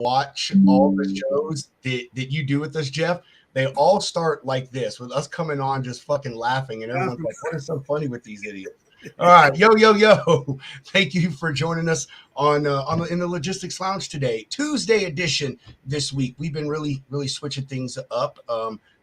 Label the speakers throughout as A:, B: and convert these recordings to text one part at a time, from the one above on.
A: watch all the shows that you do with us, Jeff, they all start like this, with us coming on just fucking laughing, and everyone's like, what is so funny with these idiots? All right, yo. Thank you for joining us in the Logistics Lounge today, Tuesday edition this week. We've been really switching things up.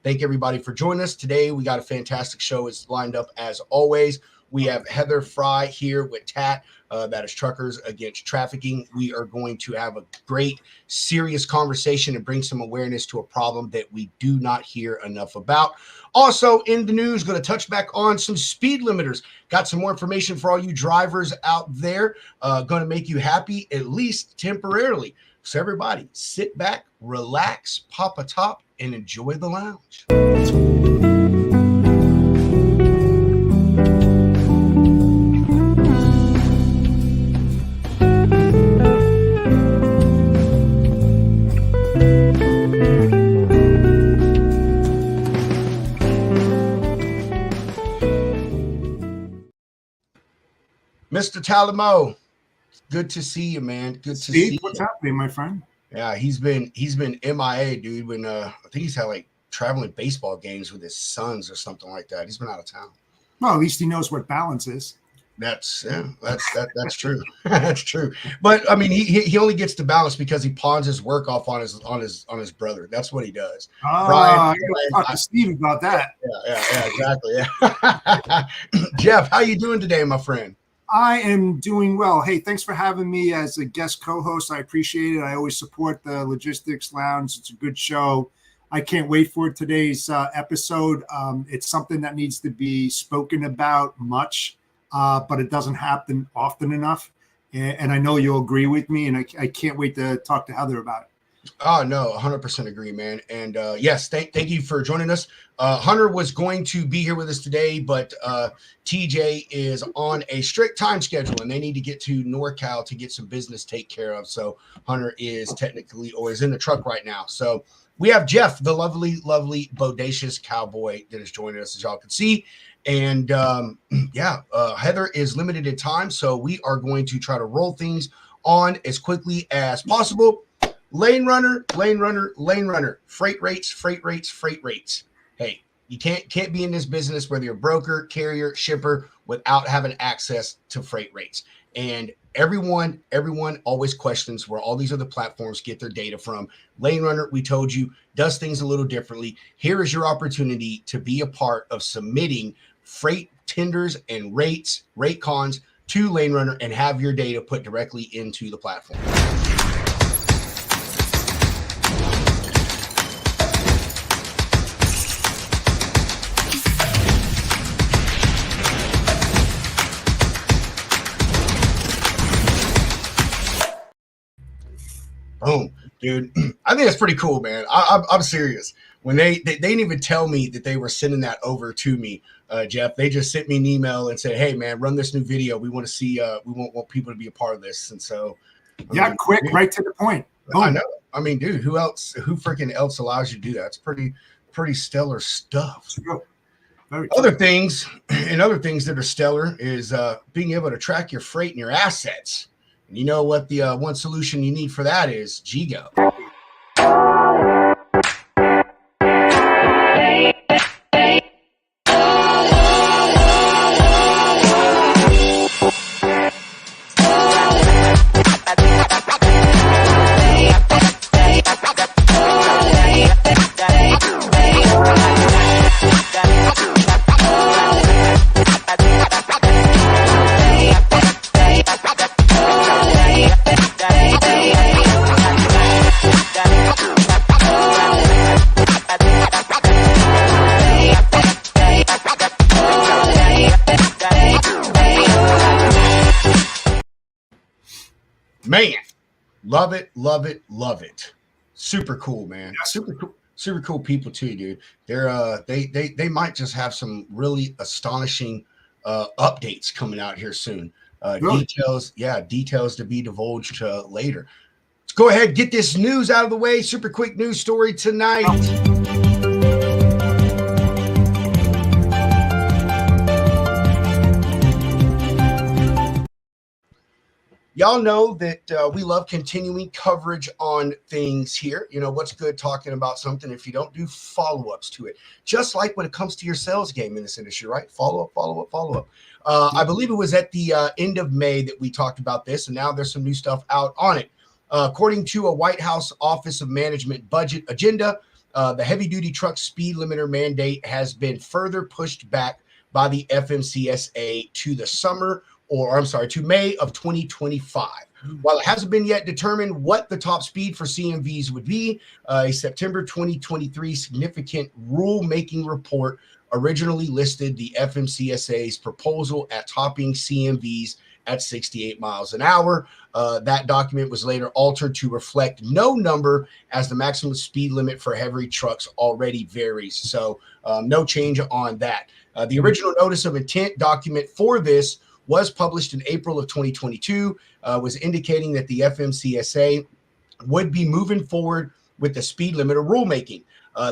A: Thank everybody for joining us today. We got a fantastic show. It's lined up as always. We have Heather Fry here with Tat. That is Truckers Against Trafficking. We are going to have a great, serious conversation and bring some awareness to a problem that we do not hear enough about. Also in the news, going to touch back on some speed limiters. Got some more information for all you drivers out there. Going to make you happy, at least temporarily. So everybody, sit back, relax, pop a top, and enjoy the lounge. Mr. Talamo, good to see you, man. Good to see you.
B: What's happening, my friend?
A: Yeah, he's been MIA, dude. When I think he's had like traveling baseball games with his sons or something like that. He's been out of town.
B: Well, at least he knows what balance is.
A: That's true. That's true. But I mean, he only gets to balance because he pawns his work off on his brother. That's what he does.
B: I gotta talk to Steve about that.
A: Yeah, exactly. Yeah. Jeff, how you doing today, my friend?
B: I am doing well. Hey, thanks for having me as a guest co-host. I appreciate it. I always support the Logistics Lounge. It's a good show. I can't wait for today's episode. It's something that needs to be spoken about much, but it doesn't happen often enough. And I know you'll agree with me, and I can't wait to talk to Heather about it.
A: Oh, no, 100% agree, man. And yes, thank you for joining us. Hunter was going to be here with us today, but TJ is on a strict time schedule, and they need to get to NorCal to get some business taken care of. So Hunter is is in the truck right now. So we have Jeff, the lovely, bodacious cowboy that is joining us, as y'all can see. And Heather is limited in time, so we are going to try to roll things on as quickly as possible. Lane runner, freight rates. Hey, you can't be in this business, whether you're a broker, carrier, shipper, without having access to freight rates. And everyone always questions where all these other platforms get their data from. Lane Runner, we told you, does things a little differently. Here is your opportunity to be a part of submitting freight tenders and rate cons to Lane Runner and have your data put directly into the platform. Boom, dude. I think that's pretty cool, man. I'm serious. When they didn't even tell me that they were sending that over to me, Jeff. They just sent me an email and said, "Hey, man, run this new video. We want to see. We want people to be a part of this." And so,
B: quick, right to the point.
A: Boom. I know. I mean, dude, who freaking else allows you to do that? It's pretty stellar stuff. Other things that are stellar is being able to track your freight and your assets. And you know what the one solution you need for that is? Gigo. Man, love it. Super cool, man. Yeah. Super cool people too, dude. They're they might just have some really astonishing updates coming out here soon. Really? Details to be divulged later. Let's go ahead, get this news out of the way. Super quick news story tonight. y'all know that we love continuing coverage on things here. What's good talking about something if you don't do follow-ups to it? Just like when it comes to your sales game in this industry, right? Follow up, follow up, follow up. I believe it was at the end of May that we talked about this, and now there's some new stuff out on it. According to a White House Office of Management budget agenda, the heavy-duty truck speed limiter mandate has been further pushed back by the FMCSA to May of 2025. While it hasn't been yet determined what the top speed for CMVs would be, a September 2023 significant rulemaking report originally listed the FMCSA's proposal at topping CMVs at 68 miles an hour. That document was later altered to reflect no number, as the maximum speed limit for heavy trucks already varies. So no change on that. The original notice of intent document for this was published in April of 2022, was indicating that the FMCSA would be moving forward with the speed limiter rulemaking.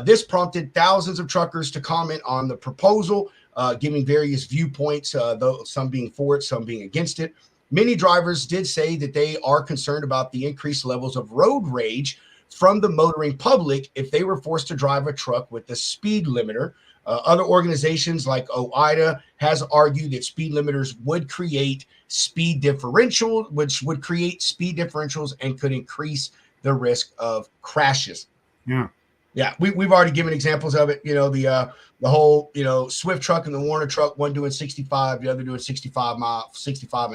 A: This prompted thousands of truckers to comment on the proposal, giving various viewpoints, though some being for it, some being against it. Many drivers did say that they are concerned about the increased levels of road rage from the motoring public if they were forced to drive a truck with the speed limiter. Other organizations like OIDA has argued that speed limiters would create speed differentials and could increase the risk of crashes. Yeah, we've already given examples of it. The whole Swift truck and the Warner truck, one doing 65, the other doing 65 and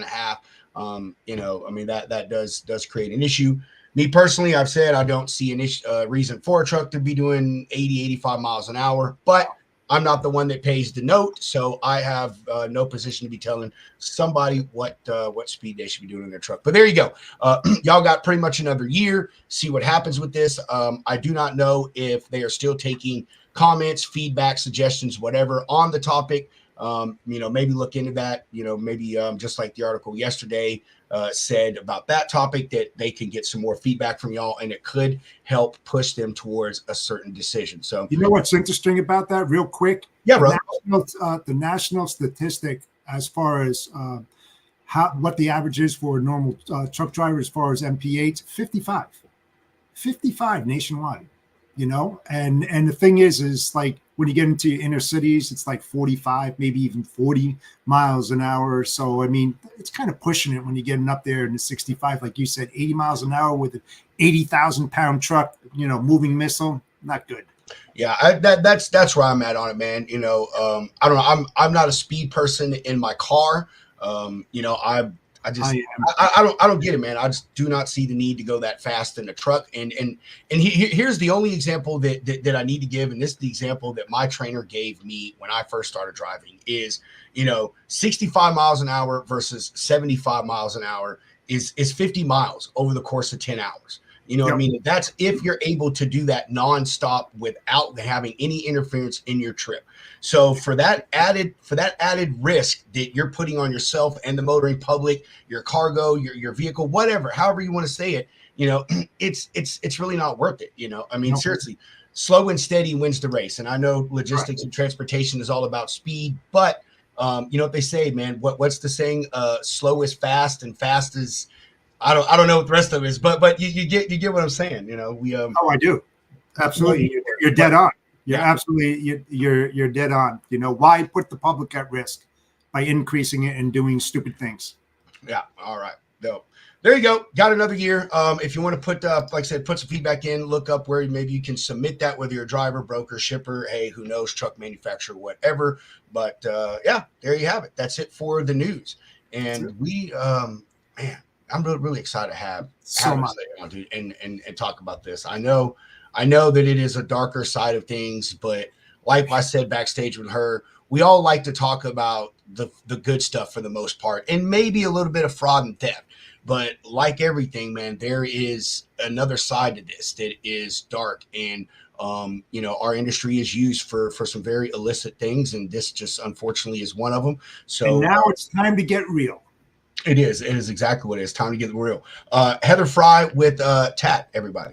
A: a half. That does create an issue. Me personally, I've said I don't see an reason for a truck to be doing 80, 85 miles an hour, but I'm not the one that pays the note, so I have no position to be telling somebody what speed they should be doing in their truck. But there you go. Y'all got pretty much another year. See what happens with this. I do not know if they are still taking comments, feedback, suggestions, whatever on the topic. Maybe look into that. Maybe just like the article yesterday said about that topic, that they can get some more feedback from y'all, and it could help push them towards a certain decision. So,
B: what's interesting about that, real quick?
A: Yeah, bro.
B: The national statistic as far as what the average is for a normal truck driver as far as MPH, 55 nationwide. And the thing is like when you get into inner cities, it's like 45, maybe even 40 miles an hour. So, it's kind of pushing it when you're getting up there in the 65, like you said, 80 miles an hour with an 80,000 pound truck, moving missile, not good.
A: Yeah, that's where I'm at on it, man. I don't know. I'm not a speed person in my car. I don't get it, man. I just do not see the need to go that fast in a truck. And here's the only example that I need to give, and this is the example that my trainer gave me when I first started driving is, 65 miles an hour versus 75 miles an hour is 50 miles over the course of 10 hours. What I mean? That's if you're able to do that nonstop without having any interference in your trip. So for that added risk that you're putting on yourself and the motoring public, your cargo, your vehicle, whatever, however you want to say it, it's really not worth it. Seriously, slow and steady wins the race. And I know logistics and transportation is all about speed, but what they say, man, what's the saying? Slow is fast and fast is, I don't know what the rest of it is, but you get what I'm saying.
B: I do. Absolutely. You're dead on. You're dead on. Why put the public at risk by increasing it and doing stupid things?
A: Yeah. All right. No. There you go. Got another year. If you want to put, like I said, put some feedback in, look up where maybe you can submit that, whether you're a driver, broker, shipper, hey, who knows, truck manufacturer, whatever. But there you have it. That's it for the news. And we, man, I'm really excited to have him on, dude, and talk about this. I know that it is a darker side of things, but like I said backstage with her, we all like to talk about the good stuff for the most part, and maybe a little bit of fraud and theft. But like everything, man, there is another side to this that is dark, and our industry is used for some very illicit things, and this just unfortunately is one of them. So
B: and now it's time to get real.
A: It is exactly what it is. Time to get real. Heather Fry with Tat, everybody.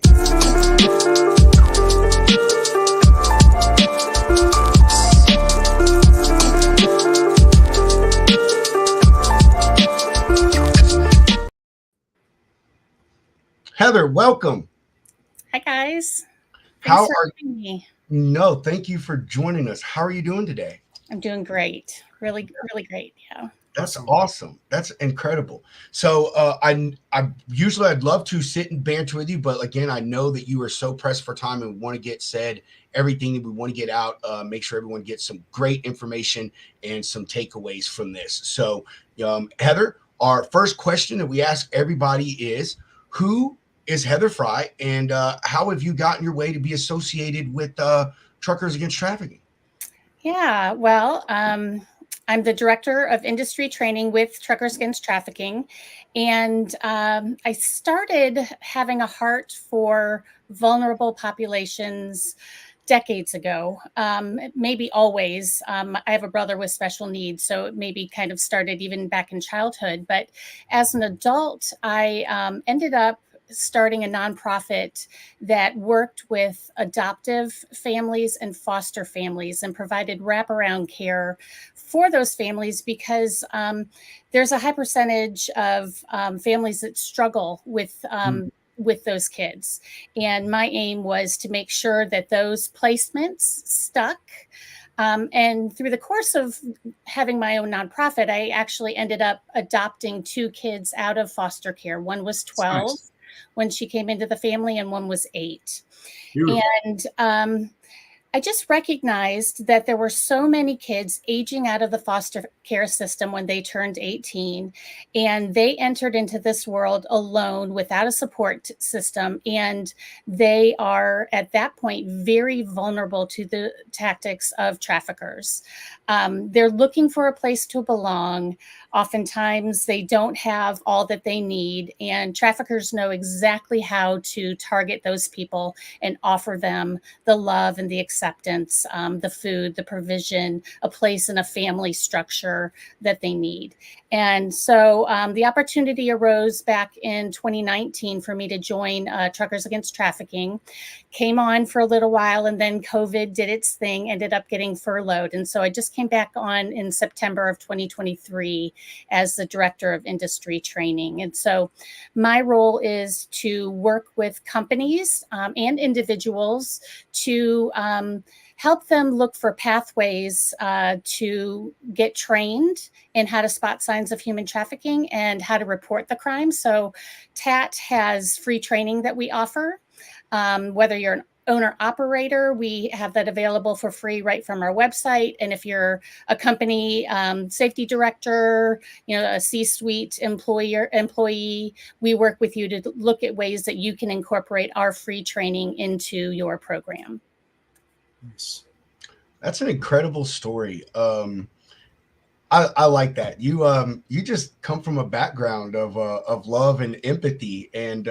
A: Heather, welcome.
C: Hi, guys.
A: How
C: Thanks for
A: are
C: having me.
A: No, thank you for joining us. How are you doing today?
C: I'm doing great. Really, really great. Yeah.
A: That's
B: Awesome.
A: awesome. That's incredible. So, I usually I'd love to sit and banter with you, but again, I know that you are so pressed for time and want to get said everything that we want to get out. Make sure everyone gets some great information and some takeaways from this. So, Heather, our first question that we ask everybody is, who is Heather Fry, and how have you gotten your way to be associated with Truckers Against Trafficking?
C: Yeah. Well, I'm the director of industry training with Truckers Against Trafficking. And I started having a heart for vulnerable populations decades ago, maybe always. I have a brother with special needs, so it maybe kind of started even back in childhood. But as an adult, I ended up starting a nonprofit that worked with adoptive families and foster families and provided wraparound care for those families because there's a high percentage of families that struggle with those kids. And my aim was to make sure that those placements stuck. And through the course of having my own nonprofit, I actually ended up adopting two kids out of foster care. One was
B: It's
C: 12
B: nice.
C: when she came into the family, and one was 8.
B: Beautiful.
C: And I just recognized that there were so many kids aging out of the foster care system when they turned 18, and they entered into this world alone without a support system. And they are at that point very vulnerable to the tactics of traffickers. They're looking for a place to belong. Oftentimes, they don't have all that they need, and traffickers know exactly how to target those people and offer them the love and the acceptance, the food, the provision, a place in a family structure that they need. And so the opportunity arose back in 2019 for me to join Truckers Against Trafficking. Came on for a little while, and then COVID did its thing, ended up getting furloughed. And so I just came back on in September of 2023 as the director of industry training. And so my role is to work with companies and individuals to help them look for pathways to get trained in how to spot signs of human trafficking and how to report the crime. So TAT has free training that we offer. Whether you're an owner operator, we have that available for free right from our website. And if you're a company safety director, a C-suite employee, we work with you to look at ways that you can incorporate our free training into your program.
B: Nice.
A: That's an incredible story. I like that. You just come from a background of love and empathy, and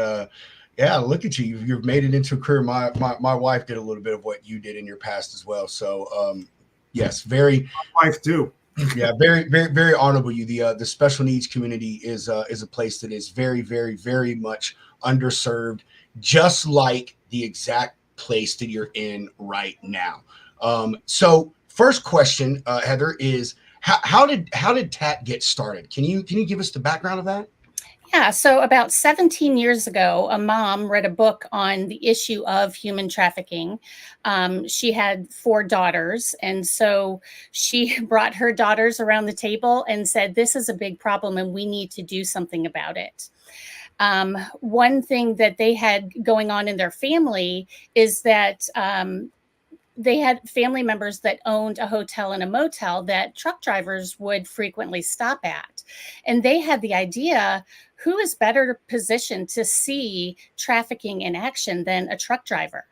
A: yeah, look at you. You've made it into a career. My wife did a little bit of what you did in your past as well. So yes, very
B: My wife too.
A: yeah, very honorable. You the special needs community is a place that is very much underserved, just like the exact place that you're in right now. So first question, Heather, is how did TAT get started? Can you give us the background of that?
C: Yeah, so about 17 years ago, a mom read a book on the issue of human trafficking. She had 4 daughters, and so she brought her daughters around the table and said, "This is a big problem, and we need to do something about it." One thing that they had going on in their family is that they had family members that owned a hotel and a motel that truck drivers would frequently stop at. And they had the idea, who is better positioned to see trafficking in action than a truck driver?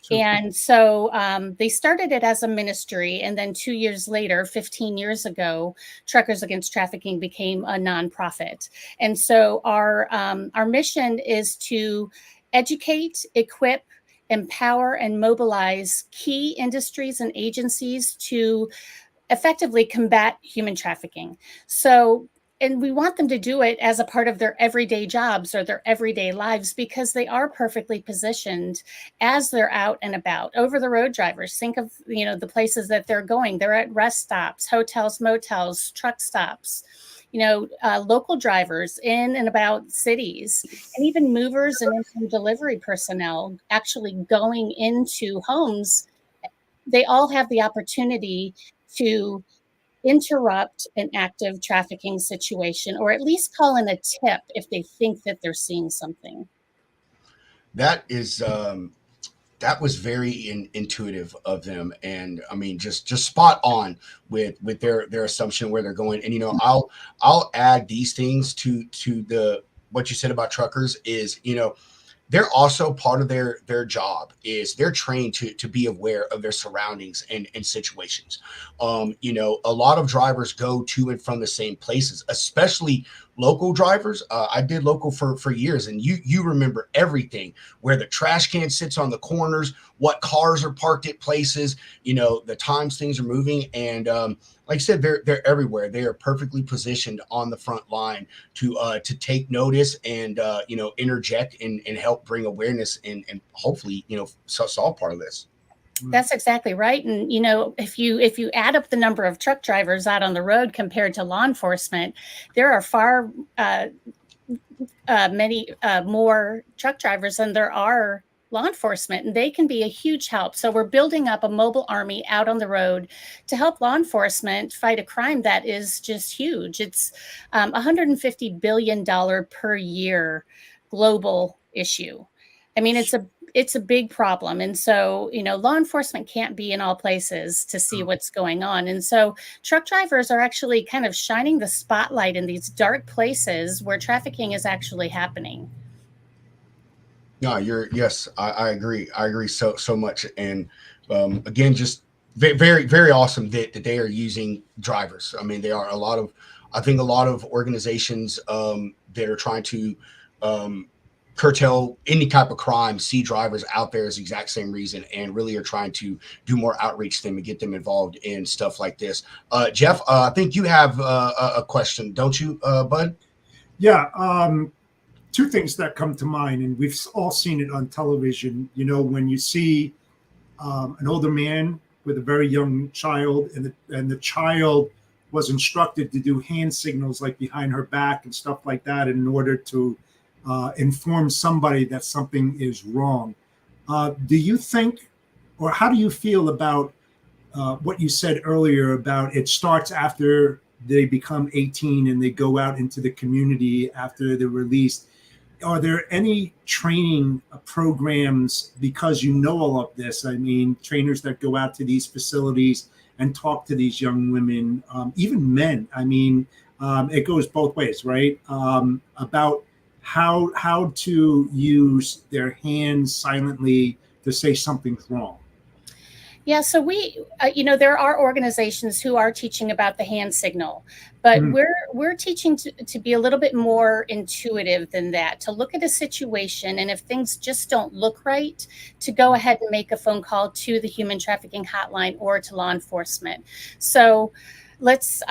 B: Super.
C: And so they started it as a ministry. And then 2 years later, 15 years ago, Truckers Against Trafficking became a nonprofit. And so our mission is to educate, equip, empower, and mobilize key industries and agencies to effectively combat human trafficking. So, and we want them to do it as a part of their everyday jobs or their everyday lives because they are perfectly positioned as they're out and about. Over the road drivers, think of, the places that they're going. They're at rest stops, hotels, motels, truck stops. local drivers in and about cities, and even movers and instant delivery personnel actually going into homes. They all have the opportunity to interrupt an active trafficking situation, or at least call in a tip if they think that they're seeing something.
A: That is that was very intuitive of them, and I mean just spot on with their assumption where they're going. And I'll add these things to the what you said about truckers is, they're also part of their job is they're trained to be aware of their surroundings and situations. A lot of drivers go to and from the same places, especially local drivers. I did local for years, and you remember everything, where the trash can sits on the corners, what cars are parked at places, the times things are moving. And like I said, they're everywhere. They are perfectly positioned on the front line to take notice and interject and help bring awareness and hopefully solve part of this.
C: That's exactly right. And if you add up the number of truck drivers out on the road compared to law enforcement, there are far many more truck drivers than there are law enforcement, and they can be a huge help. So we're building up a mobile army out on the road to help law enforcement fight a crime that is just huge. It's $150 billion per year global issue. I mean, it's a big problem. And so, law enforcement can't be in all places to see what's going on. And so truck drivers are actually kind of shining the spotlight in these dark places where trafficking is actually happening.
A: No, yes, I agree. I agree so much. And again, just very, very awesome that they are using drivers. I mean, I think a lot of organizations that are trying to curtail any type of crime see drivers out there as the exact same reason, and really are trying to do more outreach to them and get them involved in stuff like this. Jeff, I think you have a question, don't you, Bud?
B: Yeah. Two things that come to mind, and we've all seen it on television. When you see an older man with a very young child, and the child was instructed to do hand signals like behind her back and stuff like that in order to inform somebody that something is wrong. Do you think, or how do you feel about what you said earlier about it starts after they become 18 and they go out into the community after they're released? Are there any training programs, because all of this? I mean, trainers that go out to these facilities and talk to these young women, even men. I mean, it goes both ways, right? About how to use their hands silently to say something's wrong.
C: Yeah, so there are organizations who are teaching about the hand signal, but we're teaching to be a little bit more intuitive than that, to look at a situation, and if things just don't look right, to go ahead and make a phone call to the human trafficking hotline or to law enforcement. So let's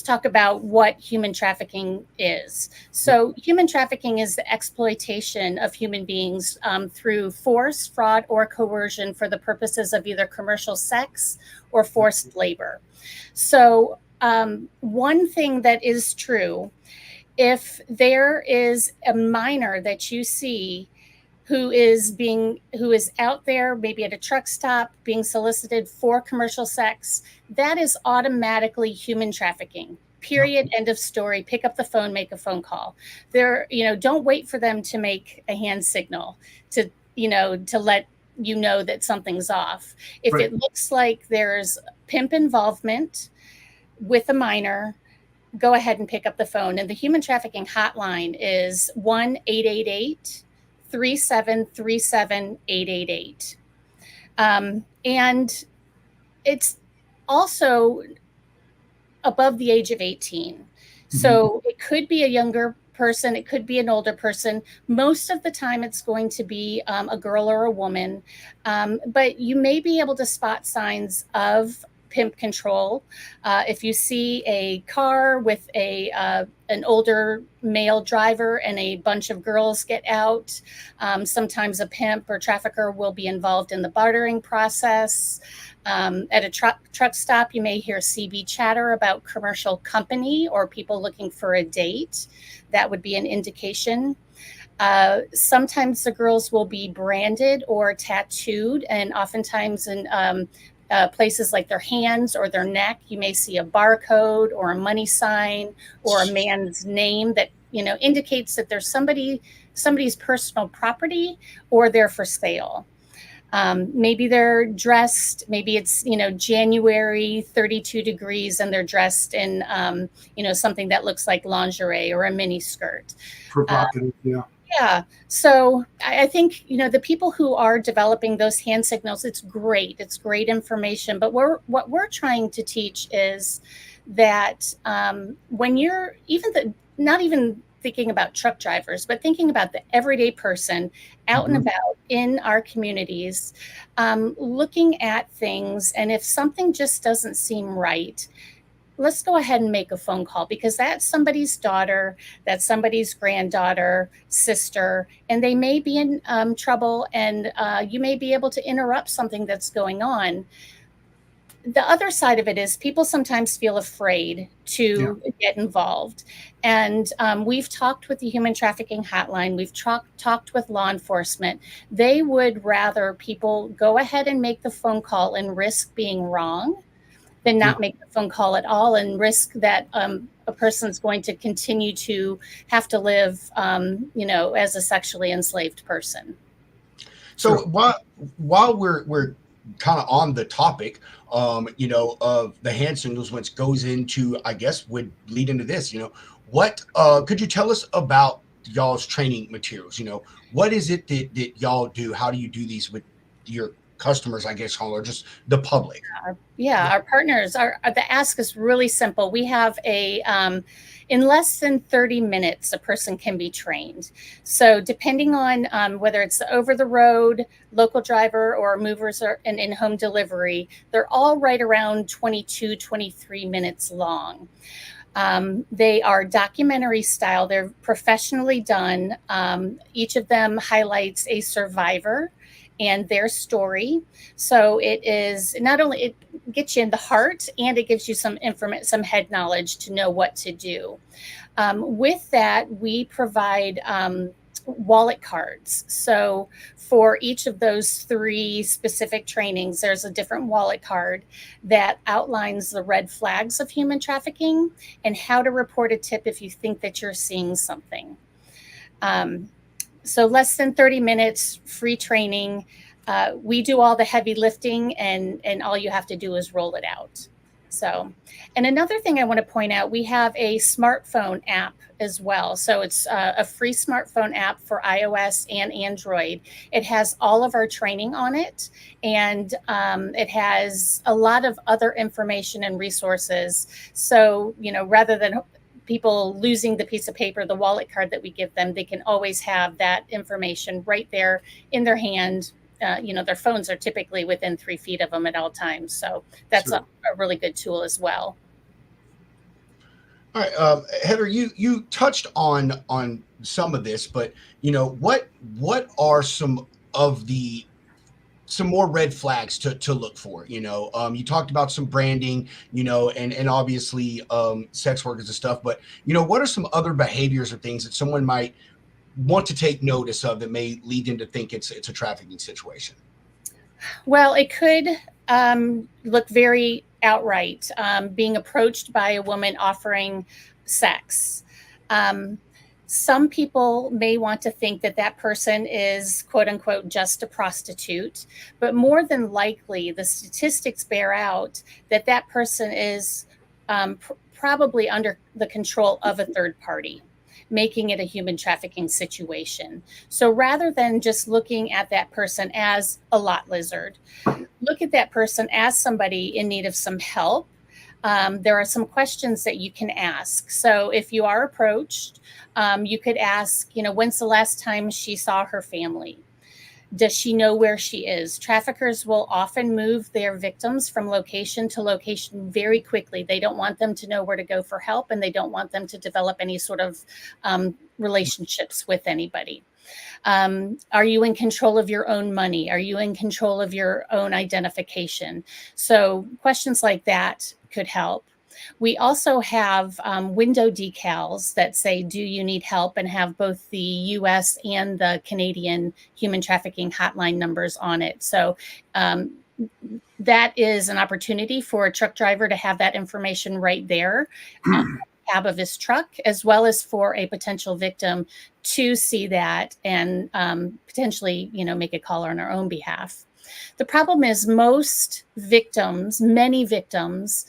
C: talk about what human trafficking is. So human trafficking is the exploitation of human beings through force, fraud, or coercion for the purposes of either commercial sex or forced labor. So one thing that is true, if there is a minor that you see who is out there, maybe at a truck stop, being solicited for commercial sex, that is automatically human trafficking. Period. Yep. End of story. Pick up the phone, make a phone call. Don't wait for them to make a hand signal to let you know that something's off. If It looks like there's pimp involvement with a minor, go ahead and pick up the phone. And the human trafficking hotline is 1-888 3737888. And it's also above the age of 18. Mm-hmm. So it could be a younger person, it could be an older person. Most of the time it's going to be a girl or a woman. But you may be able to spot signs of pimp control. If you see a car with an older male driver and a bunch of girls get out, sometimes a pimp or trafficker will be involved in the bartering process. At a truck stop, you may hear CB chatter about commercial company or people looking for a date. That would be an indication. Sometimes the girls will be branded or tattooed, and oftentimes in places like their hands or their neck, you may see a barcode or a money sign or a man's name that indicates that there's somebody's personal property or they're for sale. Maybe they're dressed, maybe it's, January, 32 degrees, and they're dressed in, something that looks like lingerie or a mini skirt.
B: Provocative, yeah.
C: Yeah. So I think, the people who are developing those hand signals, it's great. It's great information. But what we're trying to teach is that when you're not even thinking about truck drivers, but thinking about the everyday person out and about in our communities, looking at things. And if something just doesn't seem right, let's go ahead and make a phone call, because that's somebody's daughter, that's somebody's granddaughter, sister, and they may be in trouble, and you may be able to interrupt something that's going on. The other side of it is people sometimes feel afraid to get involved. And we've talked with the human trafficking hotline. We've talked with law enforcement. They would rather people go ahead and make the phone call and risk being wrong than not make the phone call at all and risk that a person's going to continue to have to live, as a sexually enslaved person.
A: So while we're kind of on the topic, of the hand signals, which goes into, I guess, would lead into this, what could you tell us about y'all's training materials? What is it that y'all do? How do you do these with your customers, I guess, or just the public?
C: Our partners the ask is really simple. We have in less than 30 minutes, a person can be trained. So depending on whether it's the over the road, local driver, or movers and in-home delivery, they're all right around 22, 23 minutes long. They are documentary style. They're professionally done. Each of them highlights a survivor and their story. So it is not only, it gets you in the heart, and it gives you some head knowledge to know what to do. With that, we provide wallet cards. So for each of those 3 specific trainings, there's a different wallet card that outlines the red flags of human trafficking and how to report a tip if you think that you're seeing something. So less than 30 minutes, free training. We do all the heavy lifting, and all you have to do is roll it out. So, and another thing I want to point out, we have a smartphone app as well. So it's a free smartphone app for iOS and Android. It has all of our training on it, and it has a lot of other information and resources. So, rather than people losing the piece of paper, the wallet card that we give them, they can always have that information right there in their hand. Their phones are typically within 3 feet of them at all times. So that's a really good tool as well.
A: All right, Heather, you touched on some of this, but what are some more red flags to look for? You talked about some branding, and obviously sex workers and stuff, but what are some other behaviors or things that someone might want to take notice of that may lead them to think it's a trafficking situation?
C: Well, it could look very outright, being approached by a woman offering sex. Some people may want to think that person is, quote unquote, just a prostitute, but more than likely the statistics bear out that person is probably under the control of a third party, making it a human trafficking situation. So rather than just looking at that person as a lot lizard, look at that person as somebody in need of some help. There are some questions that you can ask. So if you are approached, you could ask, when's the last time she saw her family? Does she know where she is? Traffickers will often move their victims from location to location very quickly. They don't want them to know where to go for help, and they don't want them to develop any sort of relationships with anybody. Are you in control of your own money? Are you in control of your own identification? So questions like that could help. We also have window decals that say, do you need help, and have both the US and the Canadian human trafficking hotline numbers on it. So that is an opportunity for a truck driver to have that information right there on the cab of his truck, as well as for a potential victim to see that and potentially, make a call on our own behalf. The problem is many victims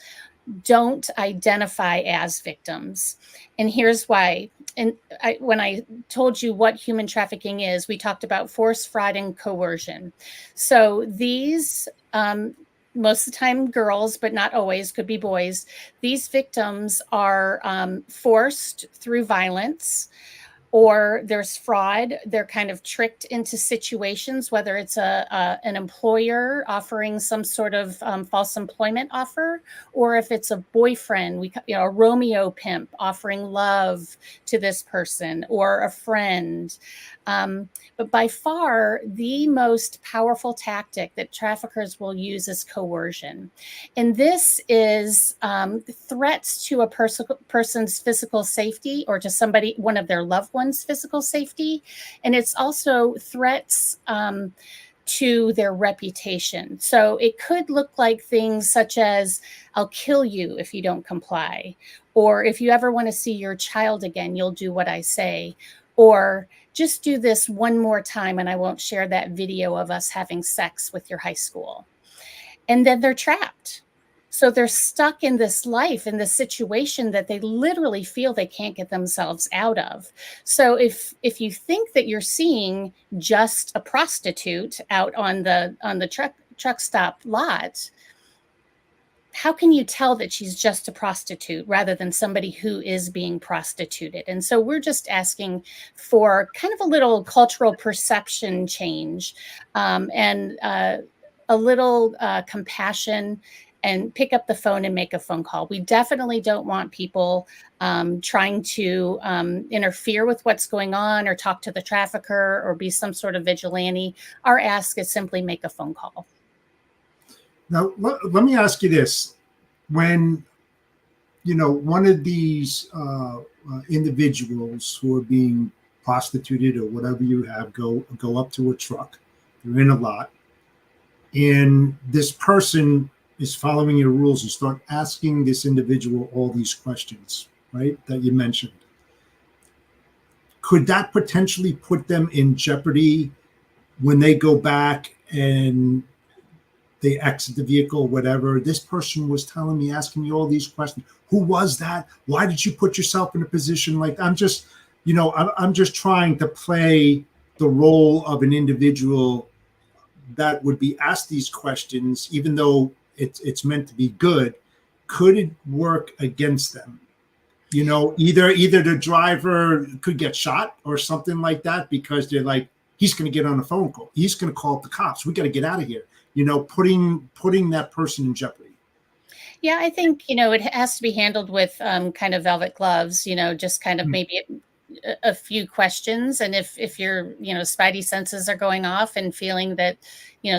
C: don't identify as victims. And here's why. And when I told you what human trafficking is, we talked about force, fraud, and coercion. So these, most of the time girls, but not always, could be boys. These victims are forced through violence, or there's fraud. They're kind of tricked into situations, whether it's an employer offering some sort of false employment offer, or if it's a boyfriend, a Romeo pimp offering love to this person, or a friend. But by far, the most powerful tactic that traffickers will use is coercion. And this is threats to a person's physical safety, or to one of their loved ones' physical safety. And it's also threats to their reputation. So it could look like things such as, I'll kill you if you don't comply. Or if you ever want to see your child again, you'll do what I say. Or just do this one more time and I won't share that video of us having sex with your high school. And then they're trapped. So they're stuck in this life, in this situation that they literally feel they can't get themselves out of. So if you think that you're seeing just a prostitute out on the truck stop lot, how can you tell that she's just a prostitute rather than somebody who is being prostituted? And so we're just asking for kind of a little cultural perception change, and a little compassion, and pick up the phone and make a phone call. We definitely don't want people trying to interfere with what's going on, or talk to the trafficker, or be some sort of vigilante. Our ask is simply make a phone call.
B: Now, let me ask you this. When, one of these individuals who are being prostituted or whatever you have go up to a truck, they're in a lot, and this person is following your rules and start asking this individual all these questions, right, that you mentioned. Could that potentially put them in jeopardy when they go back and they exit the vehicle, whatever? This person was telling me, asking me all these questions. Who was that? Why did you put yourself in a position like that? I'm just trying to play the role of an individual that would be asked these questions, even though it's meant to be good. Could it work against them? Either the driver could get shot or something like that, because they're like, he's going to get on a phone call. He's going to call up the cops. We got to get out of here. Putting that person in jeopardy. Yeah,
C: I think, it has to be handled with kind of velvet gloves, just kind of maybe a few questions. And if your, spidey senses are going off and feeling that,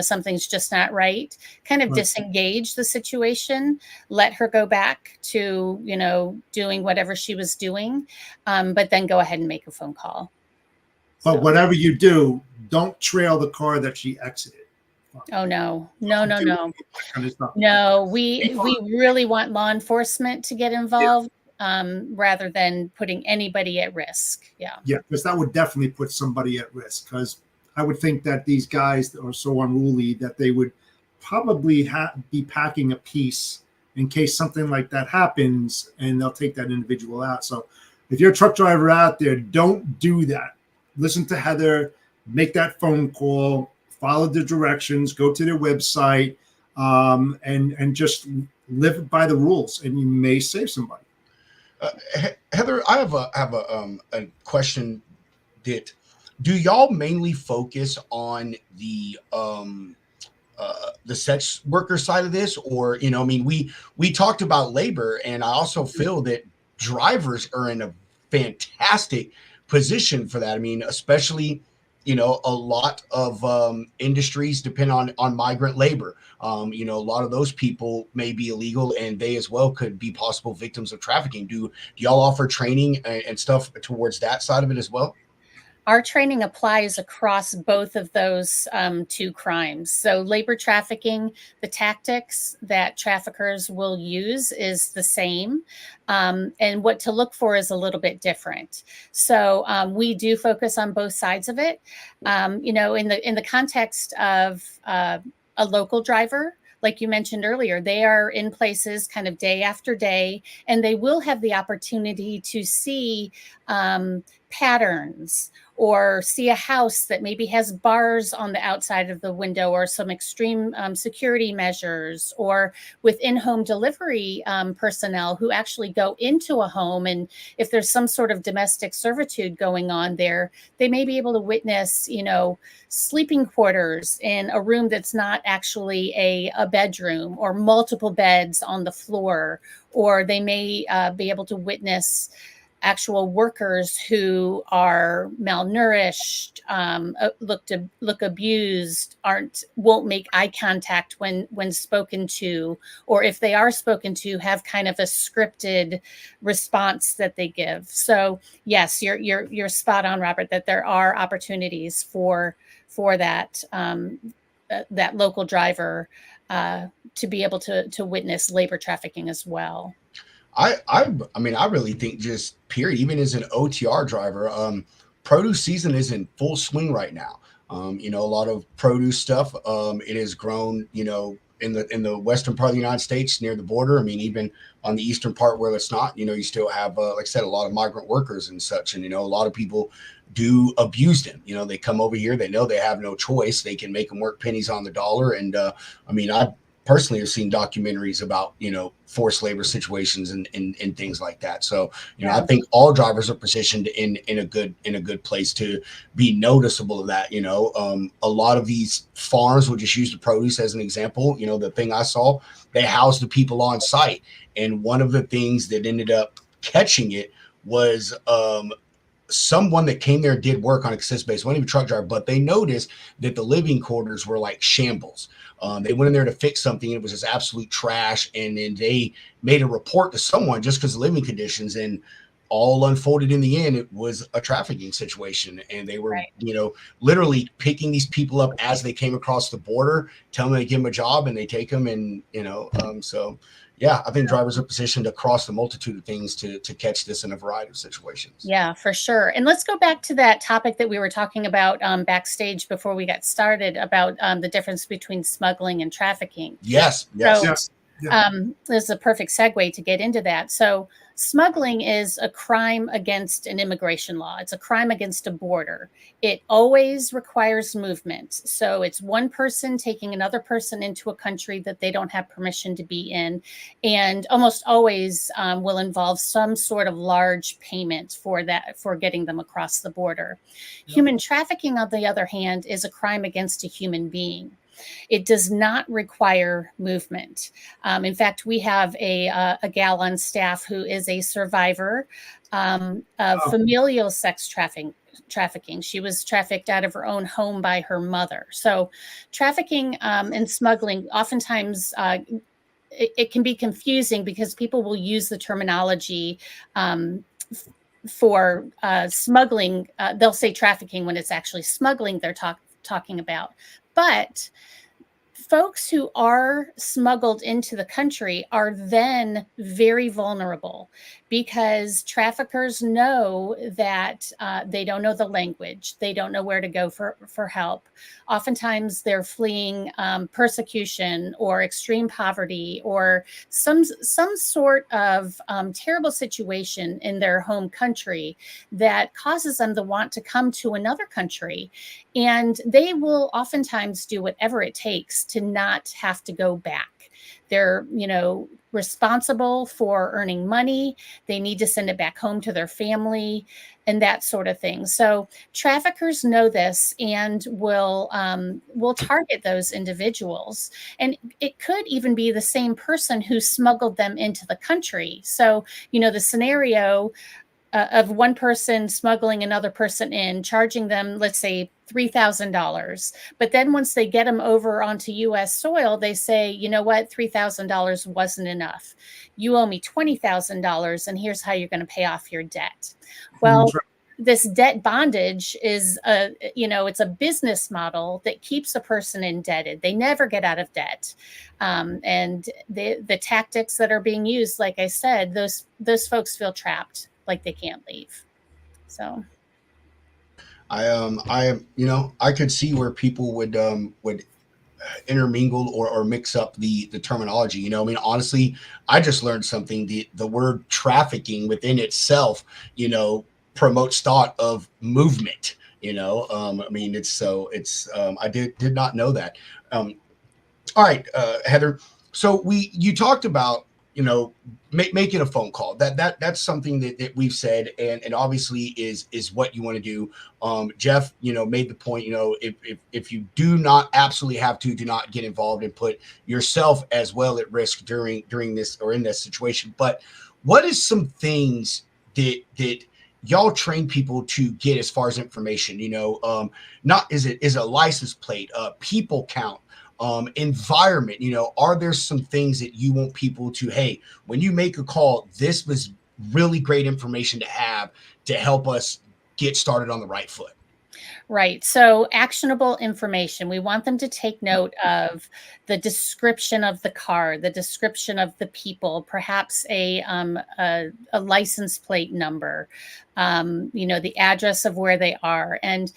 C: something's just not right, kind of disengage the situation, let her go back to, doing whatever she was doing, but then go ahead and make a phone call.
B: But whatever you do, don't trail the car that she exited.
C: Oh, no. No, we really want law enforcement to get involved, rather than putting anybody at risk. Yeah,
B: because that would definitely put somebody at risk, because I would think that these guys are so unruly that they would probably be packing a piece in case something like that happens, and they'll take that individual out. So if you're a truck driver out there, don't do that. Listen to Heather, make that phone call, follow the directions, go to their website, and just live by the rules, and you may save somebody.
A: Heather, I have a question that do y'all mainly focus on the sex worker side of this, or I mean, we talked about labor, and I also feel that drivers are in a fantastic position for that. I mean, especially a lot of industries depend on migrant labor. A lot of those people may be illegal, and they as well could be possible victims of trafficking. Do y'all offer training and stuff towards that side of it as well?
C: Our training applies across both of those two crimes. So, labor trafficking, the tactics that traffickers will use is the same, and what to look for is a little bit different. So, we do focus on both sides of it. In the context of a local driver, like you mentioned earlier, they are in places kind of day after day, and they will have the opportunity to see patterns or see a house that maybe has bars on the outside of the window or some extreme security measures, or with in-home delivery personnel who actually go into a home. And if there's some sort of domestic servitude going on there, they may be able to witness, sleeping quarters in a room that's not actually a bedroom, or multiple beds on the floor, or they may be able to witness actual workers who are malnourished, look abused, won't make eye contact when spoken to, or if they are spoken to, have kind of a scripted response that they give. So yes, you're spot on, Robert, that there are opportunities for that that local driver to be able to witness labor trafficking as well.
A: I mean, I really think, just period, even as an OTR driver, produce season is in full swing right now. A lot of produce stuff, it has grown, in the western part of the United States near the border. I mean, even on the eastern part where it's not, you still have, like I said, a lot of migrant workers and such. And, a lot of people do abuse them. They come over here, they know they have no choice. They can make them work pennies on the dollar. And I mean, I personally have seen documentaries about forced labor situations and things like that. So I think all drivers are positioned in a good place to be noticeable of that. A lot of these farms, will just use the produce as an example. The thing I saw, they housed the people on site, and one of the things that ended up catching it was someone that came there did work on a consistent basis, wasn't even a truck driver, but they noticed that the living quarters were like shambles. They went in there to fix something, and it was just absolute trash. And then they made a report to someone just because of living conditions, and all unfolded in the end, it was a trafficking situation. And they were, literally picking these people up as they came across the border, telling them to give them a job, and they take them. And, so yeah, I think drivers are positioned across the multitude of things to catch this in a variety of situations.
C: Yeah, for sure. And let's go back to that topic that we were talking about backstage before we got started, about the difference between smuggling and trafficking.
A: Yes.
C: So,
B: Yes. Yeah.
C: This is a perfect segue to get into that. So smuggling is a crime against an immigration law. It's a crime against a border. It always requires movement. So it's one person taking another person into a country that they don't have permission to be in, and almost always will involve some sort of large payment for getting them across the border. Yep. Human trafficking, on the other hand, is a crime against a human being. It does not require movement. In fact, we have a gal on staff who is a survivor of familial sex trafficking. She was trafficked out of her own home by her mother. So trafficking and smuggling, oftentimes it can be confusing because people will use the terminology for smuggling. They'll say trafficking when it's actually smuggling they're talking about. But folks who are smuggled into the country are then very vulnerable, because traffickers know that they don't know the language. They don't know where to go for help. Oftentimes they're fleeing persecution or extreme poverty, or some sort of terrible situation in their home country that causes them to want to come to another country. And they will oftentimes do whatever it takes to not have to go back. They're, responsible for earning money. They need to send it back home to their family and that sort of thing. So traffickers know this and will target those individuals. And it could even be the same person who smuggled them into the country. So, the scenario of one person smuggling another person in, charging them, let's say, $3,000. But then once they get them over onto U.S. soil, they say, you know what, $3,000 wasn't enough. You owe me $20,000, and here's how you're going to pay off your debt. Well, this debt bondage is it's a business model that keeps a person indebted. They never get out of debt. And the tactics that are being used, like I said, those folks feel trapped, like they can't leave. So
A: I could see where people would intermingle or mix up the terminology. I mean, honestly, I just learned something. The word trafficking within itself, promotes thought of movement. I mean, I did not know that. All right, Heather. So you talked about making a phone call. That's something that we've said, and obviously is what you want to do. Jeff, made the point. If you do not absolutely have to, do not get involved and put yourself as well at risk during this or in this situation. But what is some things that y'all train people to get as far as information? Not is it a license plate, people count, environment. Are there some things that you want people to, hey, when you make a call, this was really great information to have to help us get started on the right foot?
C: Right. So actionable information. We want them to take note of the description of the car, the description of the people, perhaps a license plate number, the address of where they are, and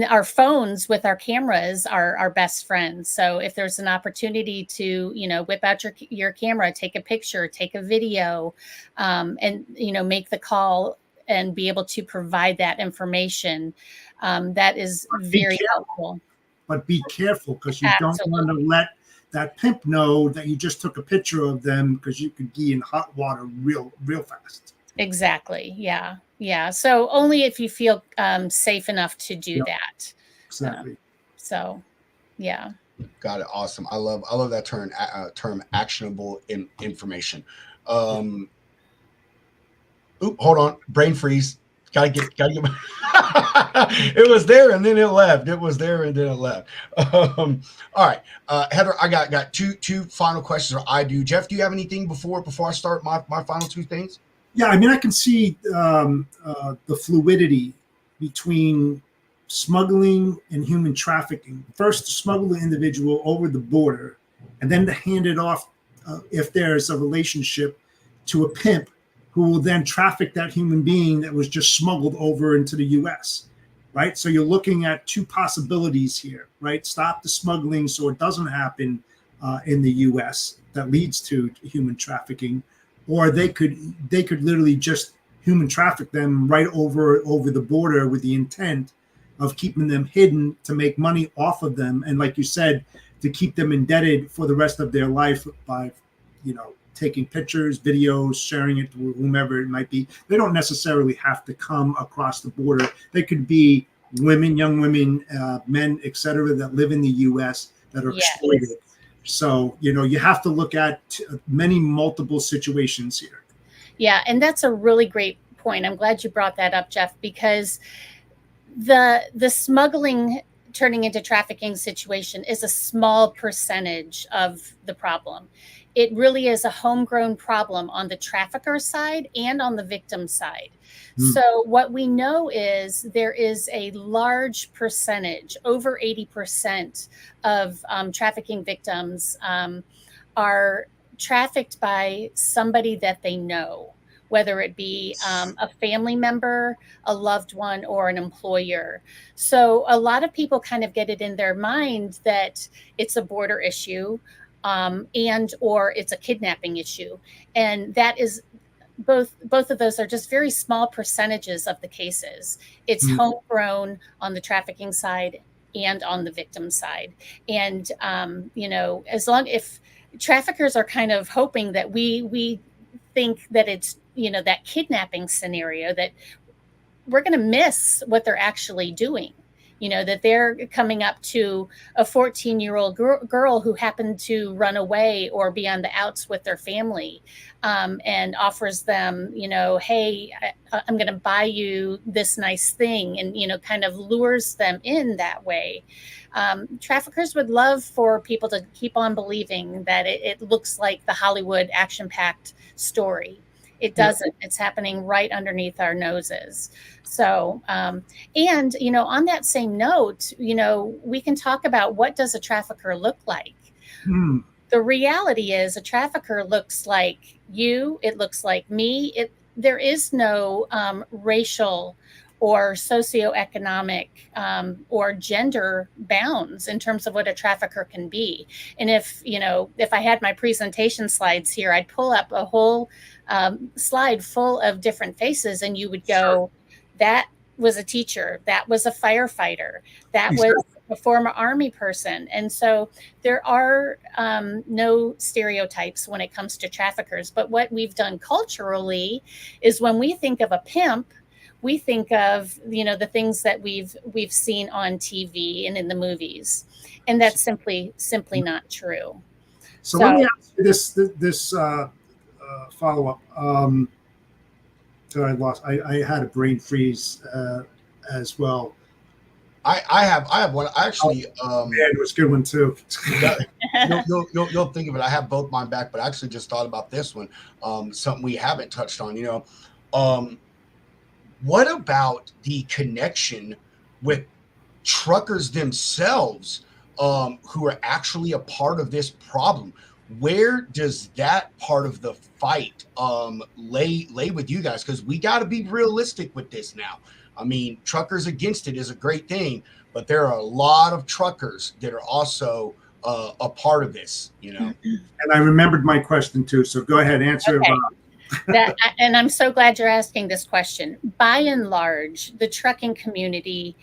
C: our phones with our cameras are our best friends. So if there's an opportunity to whip out your camera, take a picture, take a video, and make the call and be able to provide that information. That is very helpful.
B: But be careful, because you don't want to let that pimp know that you just took a picture of them, because you could be in hot water real fast.
C: Exactly. Yeah. Yeah. So only if you feel safe enough to do that.
B: Exactly.
C: So, yeah.
A: Got it. Awesome. I love that term actionable information. Hold on. Brain freeze. Gotta get it was there and then it left. It was there and then it left. All right. Heather, I got two final questions, or I do. Jeff, do you have anything before I start my final two things?
B: Yeah, I mean, I can see the fluidity between smuggling and human trafficking. First, to smuggle the individual over the border, and then to hand it off, if there's a relationship, to a pimp who will then traffic that human being that was just smuggled over into the U.S., right? So you're looking at two possibilities here, right? Stop the smuggling so it doesn't happen in the U.S. that leads to human trafficking, or they could literally just human traffic them right over the border with the intent of keeping them hidden to make money off of them, and like you said, to keep them indebted for the rest of their life by, taking pictures, videos, sharing it to whomever it might be. They don't necessarily have to come across the border. They could be women, young women, men, etc., that live in the U.S. that are exploited. So, you have to look at multiple situations here.
C: Yeah, and that's a really great point. I'm glad you brought that up, Jeff, because the smuggling turning into trafficking situation is a small percentage of the problem. It really is a homegrown problem on the trafficker side and on the victim side. So what we know is there is a large percentage, over 80% of trafficking victims are trafficked by somebody that they know, whether it be a family member, a loved one, or an employer. So a lot of people kind of get it in their mind that it's a border issue, and or it's a kidnapping issue. And that is both of those are just very small percentages of the cases. It's homegrown on the trafficking side and on the victim side. And as long if traffickers are kind of hoping that we think that it's, that kidnapping scenario, that we're going to miss what they're actually doing. That they're coming up to a 14-year-old girl who happened to run away or be on the outs with their family, and offers them, hey, I'm going to buy you this nice thing, and, kind of lures them in that way. Traffickers would love for people to keep on believing that it looks like the Hollywood action-packed story. It doesn't. It's happening right underneath our noses. So, and, on that same note, we can talk about, what does a trafficker look like? The reality is, a trafficker looks like you. It looks like me. There is no racial or socioeconomic or gender bounds in terms of what a trafficker can be. And if I had my presentation slides here, I'd pull up a whole slide full of different faces, and you would go, that was a teacher, that was a firefighter, that was a former Army person. And so there are no stereotypes when it comes to traffickers. But what we've done culturally is, when we think of a pimp, we think of, the things that we've seen on TV and in the movies, and that's simply not true.
B: So let me ask you this follow up. I had a brain freeze as well.
A: I have one actually.
B: Man, it was a good one too.
A: You'll think of it. I have both mine back, but I actually just thought about this one. Something we haven't touched on. What about the connection with truckers themselves, who are actually a part of this problem? Where does that part of the fight lay with you guys? Because we got to be realistic with this now. I mean, truckers against it is a great thing, but there are a lot of truckers that are also a part of this, And
B: I remembered my question too, so go ahead, answer.
C: Okay. And I'm so glad you're asking this question. By and large, the trucking community,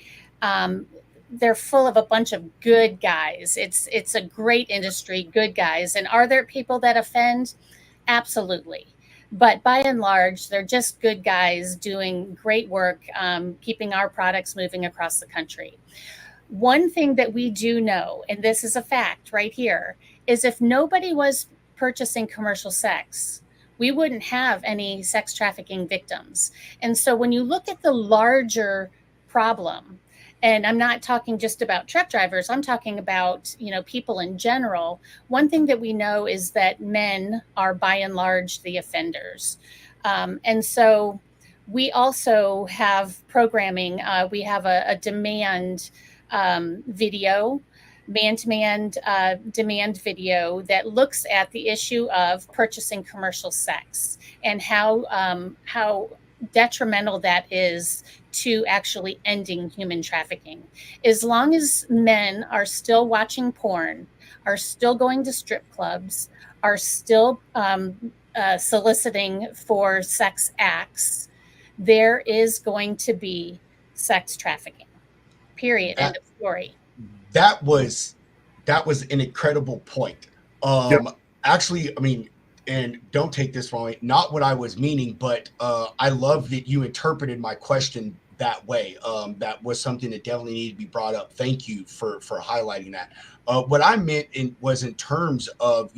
C: they're full of a bunch of good guys. It's a great industry, good guys. And are there people that offend? Absolutely. But by and large, they're just good guys doing great work, keeping our products moving across the country. One thing that we do know, and this is a fact right here, is if nobody was purchasing commercial sex, we wouldn't have any sex trafficking victims. And so when you look at the larger problem, and I'm not talking just about truck drivers, I'm talking about, people in general. One thing that we know is that men are by and large the offenders. And so we also have programming. We have a demand video, man-to-man demand video that looks at the issue of purchasing commercial sex and how detrimental that is to actually ending human trafficking. As long as men are still watching porn, are still going to strip clubs, are still soliciting for sex acts, there is going to be sex trafficking. Period. End of story.
A: That was an incredible point. Actually, I mean, and don't take this wrong, not what I was meaning, but I love that you interpreted my question that way. That was something that definitely needed to be brought up. Thank you for highlighting that. What I meant was in terms of,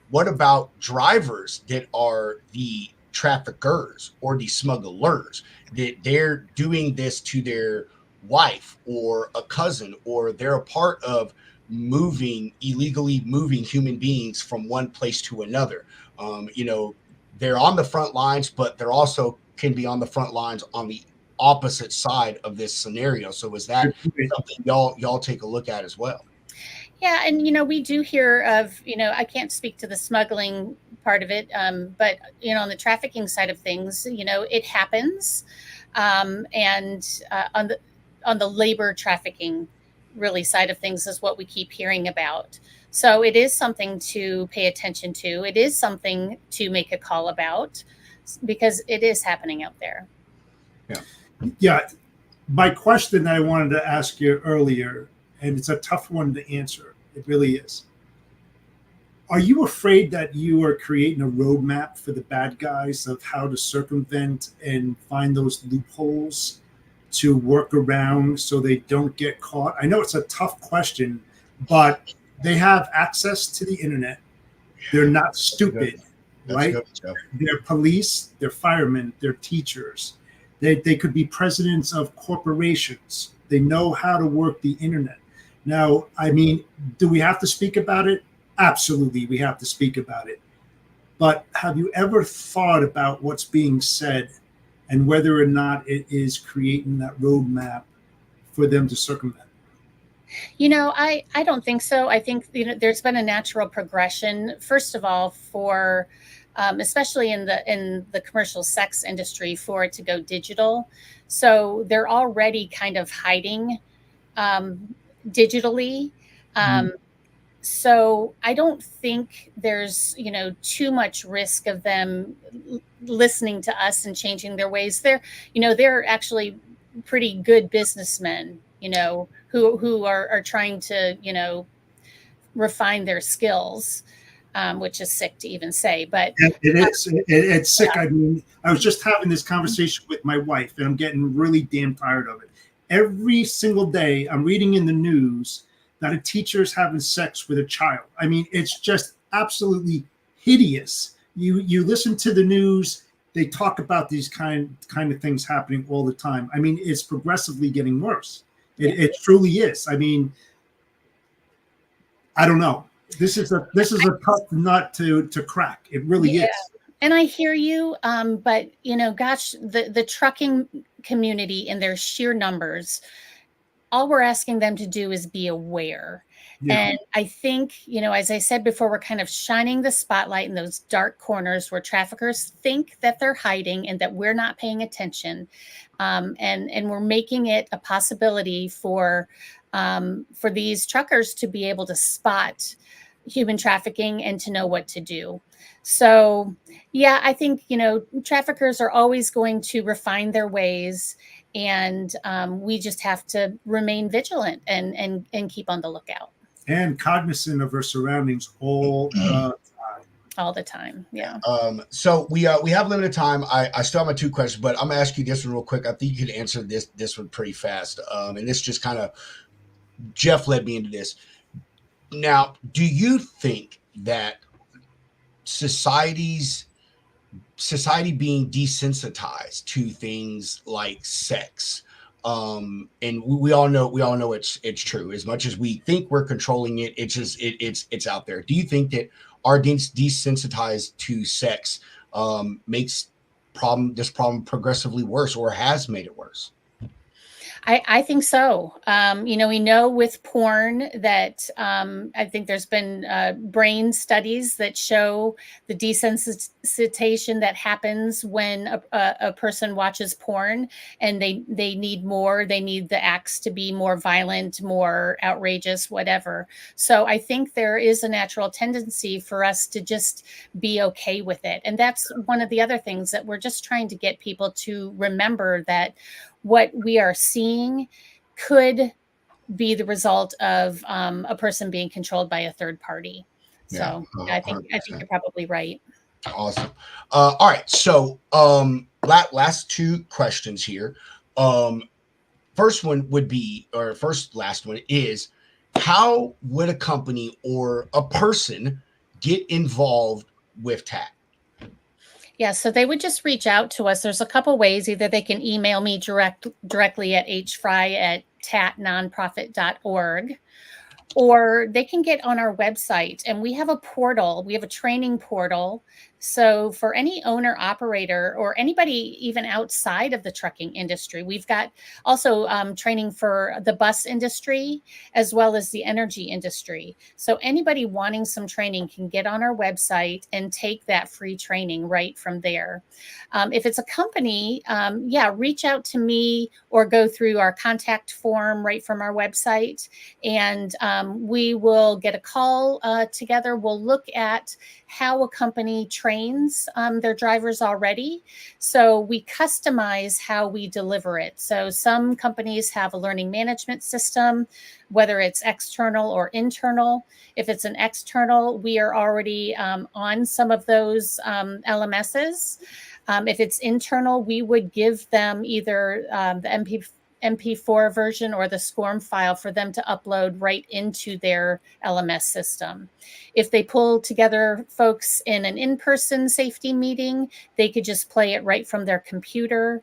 A: what about drivers that are the traffickers or the smugglers, that they're doing this to their wife or a cousin, or they're a part of illegally moving human beings from one place to another. They're on the front lines, but they're also can be on the front lines on the opposite side of this scenario. So is that something y'all take a look at as well?
C: Yeah, and we do hear of, I can't speak to the smuggling part of it, but on the trafficking side of things, it happens, and on the labor trafficking really side of things is what we keep hearing about. So it is something to pay attention to. It is something to make a call about, because it is happening out there.
B: Yeah. My question that I wanted to ask you earlier, and it's a tough one to answer. It really is. Are you afraid that you are creating a roadmap for the bad guys of how to circumvent and find those loopholes to work around so they don't get caught? I know it's a tough question, but they have access to the internet. They're not stupid,
A: That's
B: right?
A: good, Joe.
B: They're police, they're firemen, they're teachers. They could be presidents of corporations. They know how to work the internet. Now, I mean, do we have to speak about it? Absolutely, we have to speak about it. But have you ever thought about what's being said and whether or not it is creating that roadmap for them to circumvent?
C: I don't think so. I think there's been a natural progression. First of all, for especially in the commercial sex industry, for it to go digital. So they're already kind of hiding digitally. So I don't think there's too much risk of them listening to us and changing their ways. They're actually pretty good businessmen, who are trying to refine their skills, which is sick to even say. But
B: It is. It's sick. I mean, I was just having this conversation with my wife, and I'm getting really damn tired of it. Every single day, I'm reading in the news that a teacher is having sex with a child. I mean, it's just absolutely hideous. You listen to the news, they talk about these kind of things happening all the time. I mean, it's progressively getting worse. It truly is. I mean, I don't know. This is a tough nut to crack. It really is.
C: And I hear you, but gosh, the trucking community and their sheer numbers, all we're asking them to do is be aware.
B: Yeah.
C: And I think, as I said before, we're kind of shining the spotlight in those dark corners where traffickers think that they're hiding and that we're not paying attention. And we're making it a possibility for these truckers to be able to spot human trafficking and to know what to do. So, yeah, I think, traffickers are always going to refine their ways, and we just have to remain vigilant and keep on the lookout.
B: And cognizant of our surroundings all the time.
C: All the time, yeah.
A: So we have limited time. I still have my two questions, but I'm gonna ask you this one real quick. I think you can answer this one pretty fast. And this just kind of Jeff led me into this. Now, do you think that society being desensitized to things like sex, and we all know it's true. As much as we think we're controlling it, it's out there. Do you think that our desensitized to sex makes this problem progressively worse, or has made it worse?
C: I think so. We know with porn that I think there's been brain studies that show the desensitization that happens when a person watches porn, and they need more. They need the acts to be more violent, more outrageous, whatever. So I think there is a natural tendency for us to just be okay with it. And that's one of the other things that we're just trying to get people to remember, that what we are seeing could be the result of a person being controlled by a third party. So I think you're probably right.
A: Awesome. All right. So last two questions here. First one would be, or last one is, how would a company or a person get involved with TAT?
C: Yeah, so they would just reach out to us. There's a couple ways. Either they can email me directly at hfry@tatnonprofit.org, or they can get on our website, and we have a portal. We have a training portal. So for any owner operator or anybody even outside of the trucking industry, we've got also training for the bus industry as well as the energy industry. So anybody wanting some training can get on our website and take that free training right from there. If it's a company, reach out to me or go through our contact form right from our website, and we will get a call together. We'll look at how a company trains trains their drivers already. So we customize how we deliver it. So some companies have a learning management system, whether it's external or internal. If it's an external, we are already on some of those LMSs. If it's internal, we would give them either the MP4 version or the SCORM file for them to upload right into their LMS system. If they pull together folks in an in-person safety meeting, they could just play it right from their computer.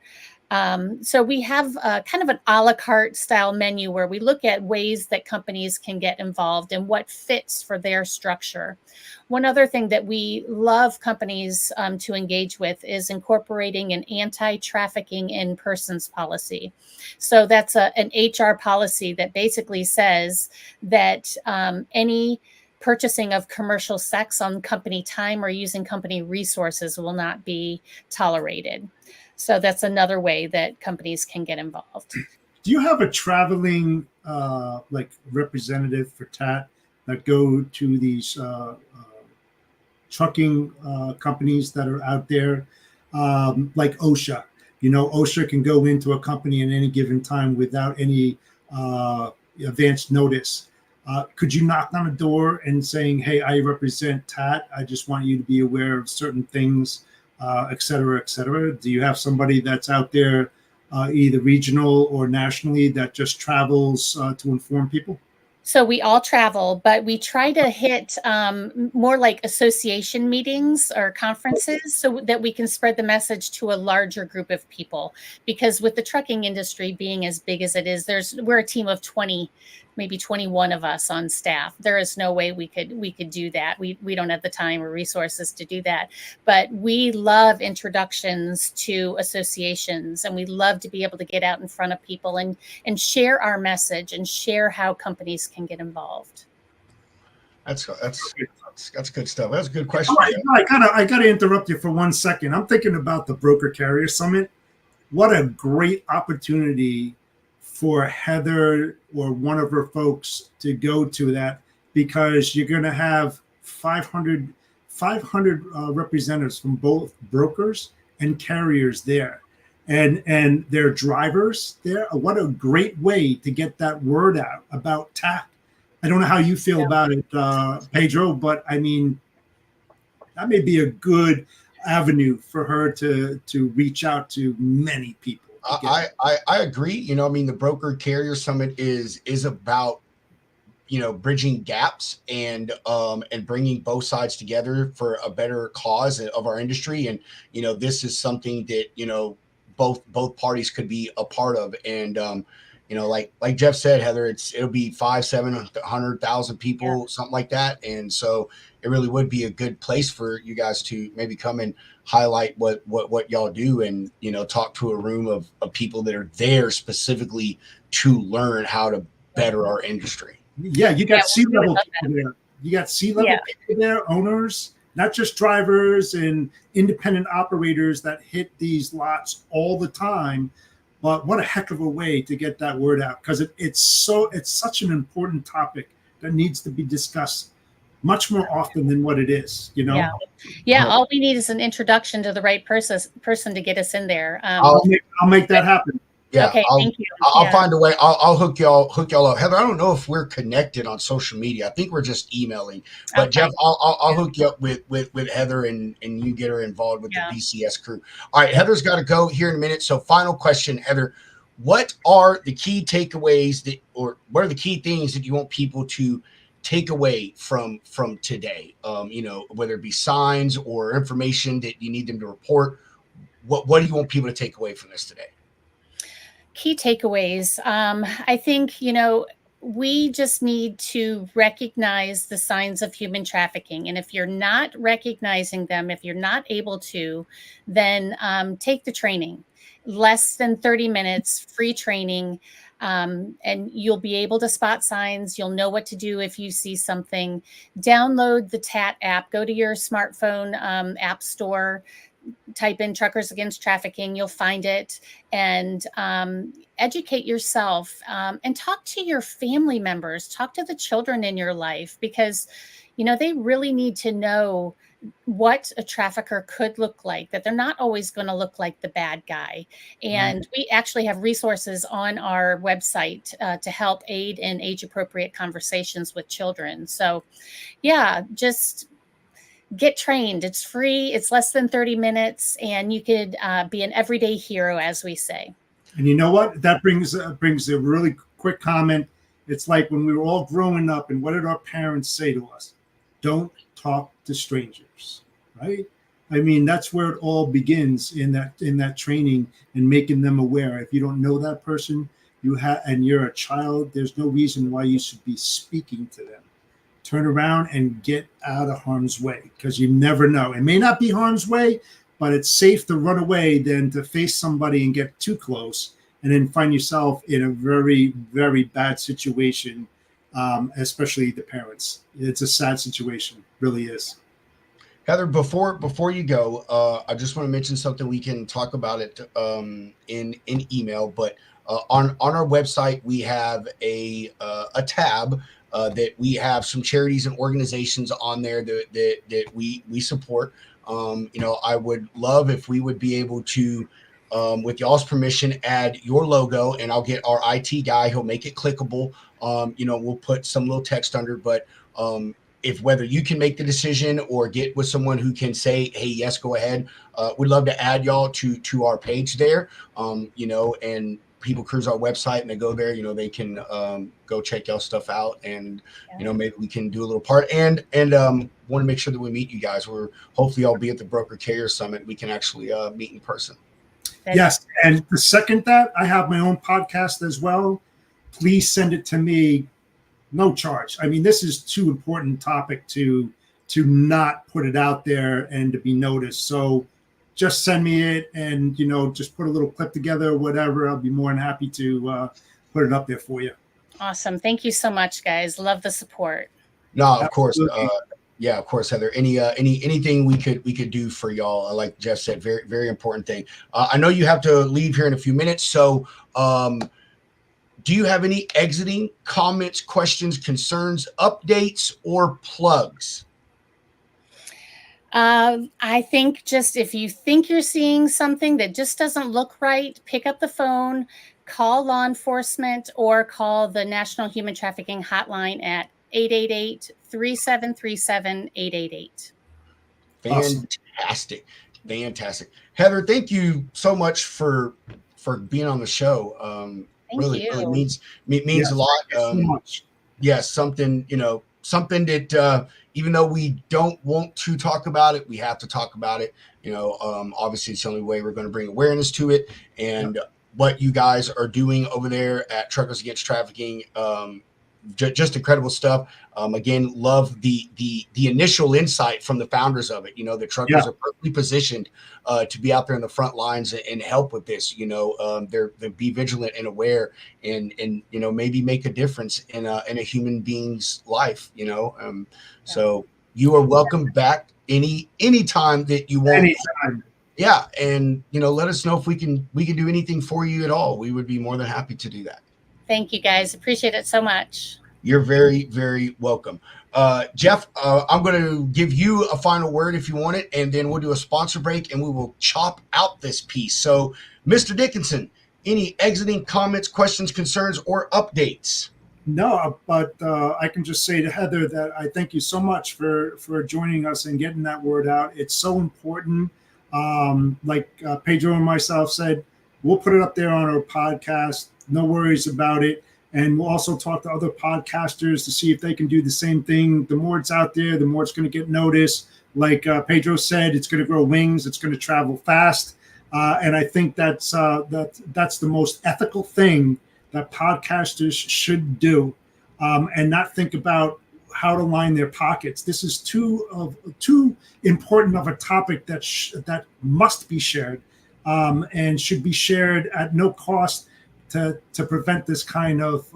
C: So we have kind of an a la carte style menu where we look at ways that companies can get involved and what fits for their structure. One other thing that we love companies to engage with is incorporating an anti-trafficking in persons policy. So that's an HR policy that basically says that any purchasing of commercial sex on company time or using company resources will not be tolerated. So that's another way that companies can get involved.
B: Do you have a traveling like representative for TAT that go to these trucking companies that are out there, like OSHA? You know, OSHA can go into a company at any given time without any advance notice. Could you knock on a door and saying, "Hey, I represent TAT. I just want you to be aware of certain things," et cetera, et cetera? Do you have somebody that's out there, either regional or nationally, that just travels to inform people?
C: So we all travel, but we try to hit more like association meetings or conferences so that we can spread the message to a larger group of people. Because with the trucking industry being as big as it is, we're a team of 20, maybe 21 of us on staff. There is no way we could do that. We don't have the time or resources to do that. But we love introductions to associations, and we love to be able to get out in front of people and share our message and share how companies can get involved.
A: That's good stuff. That's a good question.
B: I gotta interrupt you for 1 second. I'm thinking about the Broker Carrier Summit. What a great opportunity for Heather or one of her folks to go to that, because you're going to have 500 representatives from both brokers and carriers there, and their drivers there. What a great way to get that word out about TAC. I don't know how you feel about it, Pedro, but I mean, that may be a good avenue for her to reach out to many people.
A: I agree. You know, I mean, the Broker Carrier Summit is about, you know, bridging gaps and bringing both sides together for a better cause of our industry. And, you know, this is something that, you know, both parties could be a part of. And, you know, like Jeff said, Heather, it'll be 500,000 people, something like that. And so it really would be a good place for you guys to maybe come and highlight what y'all do, and, you know, talk to a room of people that are there specifically to learn how to better our industry.
B: Yeah, you got C-level people there. You got C-level people there, owners, not just drivers and independent operators that hit these lots all the time. But what a heck of a way to get that word out, because it's such an important topic that needs to be discussed much more often than what it is, you know?
C: Yeah. All we need is an introduction to the right person to get us in there.
B: I'll make that happen.
A: Yeah.
C: Okay. Thank you.
A: I'll find a way. I'll hook y'all up. Heather, I don't know if we're connected on social media. I think we're just emailing. But Jeff, I'll hook you up with Heather, and you get her involved with the BCS crew. All right, Heather's got to go here in a minute. So final question, Heather, what are the key takeaways or what are the key things that you want people to take away from today? You know, whether it be signs or information that you need them to report. What do you want people to take away from this today?
C: Key takeaways. I think, you know, we just need to recognize the signs of human trafficking. And if you're not recognizing them, if you're not able to, then take the training. Less than 30 minutes, free training. And you'll be able to spot signs. You'll know what to do if you see something. Download the TAT app. Go to your smartphone app store. type in Truckers Against Trafficking, you'll find it, and educate yourself, and talk to your family members, talk to the children in your life, because, they really need to know what a trafficker could look like, that they're not always going to look like the bad guy. And we actually have resources on our website to help aid in age appropriate conversations with children. So yeah, just get trained. It's free. It's less than 30 minutes, and you could be an everyday hero, as we say.
B: And you know what? That brings a really quick comment. It's like when we were all growing up, and what did our parents say to us? Don't talk to strangers, right? I mean, that's where it all begins, in that training and making them aware. If you don't know that person, and you're a child, there's no reason why you should be speaking to them. Turn around and get out of harm's way, because you never know. It may not be harm's way, but it's safe to run away than to face somebody and get too close and then find yourself in a very, very bad situation, especially the parents. It's a sad situation, really is.
A: Heather, before you go, I just want to mention something. We can talk about it in email, but on our website we have a tab that we have some charities and organizations on there that we support. I would love if we would be able to, with y'all's permission, add your logo, and I'll get our IT guy. He'll make it clickable. We'll put some little text under, but if whether you can make the decision or get with someone who can say, hey, yes, go ahead. We'd love to add y'all to our page there. And people cruise our website and they go there, they can go check y'all stuff out, and maybe we can do a little part, and want to make sure that we meet you guys. Hopefully I'll be at the Broker Carrier Summit. We can actually meet in person.
B: Yes, and the second that, I have my own podcast as well. Please send it to me, no charge. I mean, this is too important topic to not put it out there and to be noticed. So just send me it, and just put a little clip together or whatever. I'll be more than happy to put it up there for you.
C: Awesome. Thank you so much, guys. Love the support.
A: No, of course. Yeah, of course, Heather. Anything we could do for y'all, like Jeff said, very, very important thing. I know you have to leave here in a few minutes, so do you have any exiting comments, questions, concerns, updates, or plugs?
C: I think just if you think you're seeing something that just doesn't look right, pick up the phone, call law enforcement, or call the National Human Trafficking Hotline at 888-3737-888.
A: Fantastic. Fantastic. Heather, thank you so much for being on the show. Really means a lot.
B: So much.
A: Yes, something that even though we don't want to talk about it, we have to talk about it. Obviously it's the only way we're going to bring awareness to it. And what you guys are doing over there at Truckers Against Trafficking, just incredible stuff. Again, love the initial insight from the founders of it. The truckers are perfectly positioned to be out there in the front lines and help with this. They're be vigilant and aware, and maybe make a difference in a human being's life. So you are welcome back any time that you want.
B: Anytime.
A: Yeah, and let us know if we can do anything for you at all. We would be more than happy to do that.
C: Thank you, guys. Appreciate it so much.
A: You're very, very welcome. Jeff, I'm going to give you a final word if you want it, and then we'll do a sponsor break and we will chop out this piece. So, Mr. Dickinson, any exiting comments, questions, concerns, or updates?
B: No, but I can just say to Heather that I thank you so much for joining us and getting that word out. It's so important. Like Pedro and myself said, we'll put it up there on our podcast. No worries about it. And we'll also talk to other podcasters to see if they can do the same thing. The more it's out there, the more it's going to get noticed. Like Pedro said, it's going to grow wings. It's going to travel fast. And I think that's the most ethical thing that podcasters should do, and not think about how to line their pockets. This is too important of a topic that must be shared, and should be shared at no cost to prevent this kind of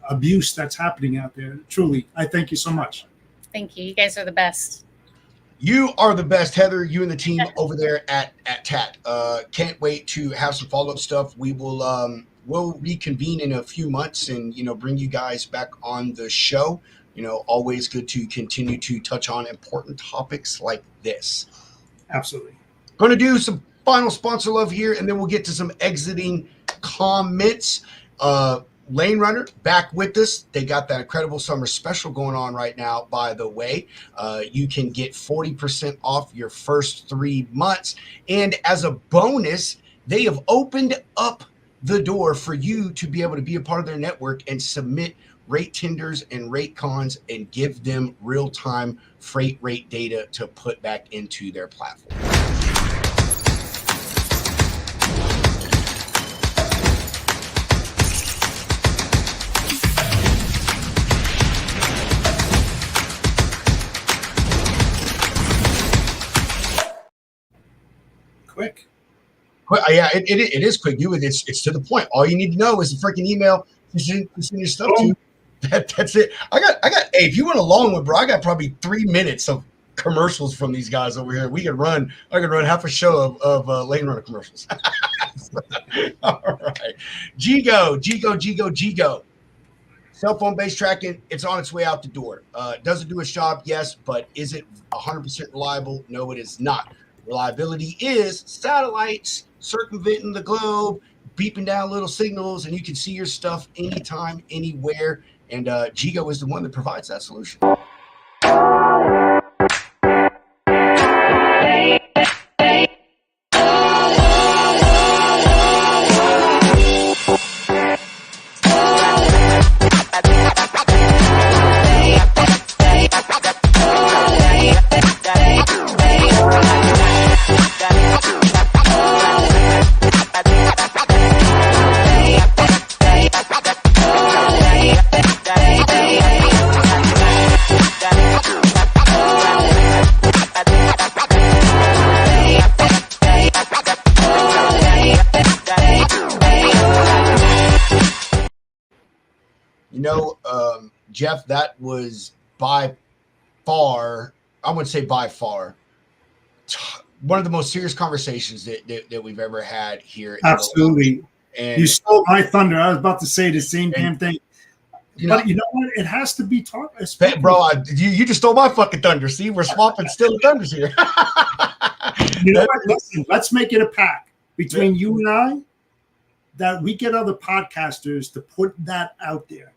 B: abuse that's happening out there. Truly, I thank you so much.
C: Thank you. You guys are the best.
A: You are the best, Heather. You and the team over there at TAT. Can't wait to have some follow up stuff. We will we'll reconvene in a few months and bring you guys back on the show. Always good to continue to touch on important topics like this.
B: Absolutely.
A: Going to do some final sponsor love here, and then we'll get to some exiting comments. Lane Runner back with us. They got that incredible summer special going on right now, by the way. You can get 40% off your first 3 months. And as a bonus, they have opened up the door for you to be able to be a part of their network and submit rate tenders and rate cons and give them real-time freight rate data to put back into their platform.
B: Quick.
A: Yeah, it is quick. It's to the point. All you need to know is a freaking email to send your stuff to. That's it. I got. Hey, if you want a long one, bro, I got probably 3 minutes of commercials from these guys over here. I could run half a show of Lane Runner commercials. All right, Gigo. Cell phone based tracking, it's on its way out the door. Does it do its job? Yes, but is it 100% reliable? No, it is not. Reliability is satellites circumventing the globe, beeping down little signals, and you can see your stuff anytime, anywhere. And Gigo is the one that provides that solution. Jeff, that was by far, I wouldn't say by far, one of the most serious conversations that we've ever had here.
B: Absolutely. And you stole my thunder. I was about to say the same damn thing. But you know what? It has to be taught.
A: Bro, you just stole my fucking thunder. See, we're swapping still thunders here.
B: You know what? Listen, let's make it a pact between you and I that we get other podcasters to put that out there.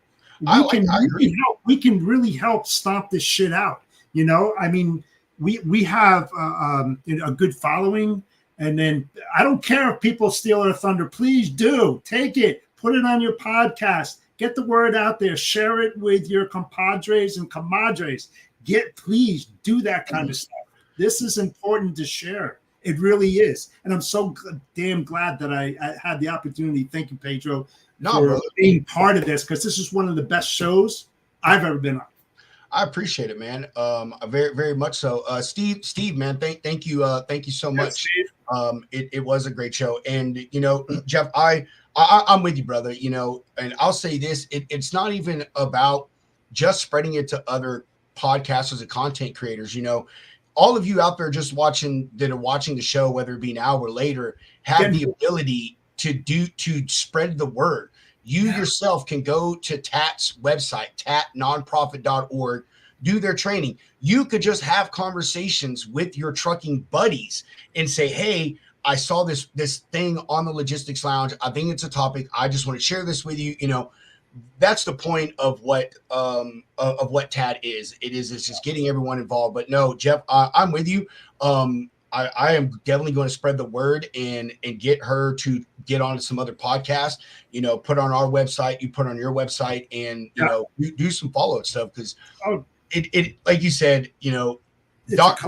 B: We can really help stomp this shit out. I mean, we have a good following, and then I don't care if people steal our thunder. Please do take it, put it on your podcast, get the word out there, share it with your compadres and comadres. Please do that kind of stuff. This is important to share. It really is, and I'm so damn glad that I had the opportunity. Thank you, Pedro. For being part of this, because this is one of the best shows I've ever been on.
A: I appreciate it, man. Very, very much so. Steve, man, thank you so much. It was a great show, and Jeff, I'm with you, brother. And I'll say this: it's not even about just spreading it to other podcasters and content creators. All of you out there just watching the show, whether it be now or later, have the ability to spread the word. You yourself can go to TAT's website, tatnonprofit.org, do their training. You could just have conversations with your trucking buddies and say, hey, I saw this thing on the Logistics Lounge. I think it's a topic. I just want to share this with you. That's the point of what TAT is. It's just getting everyone involved. But no, Jeff, I'm with you. I am definitely going to spread the word and get her to get on some other podcasts, put on our website, you put on your website, and, do some follow-up stuff. Because it, like you said, dark,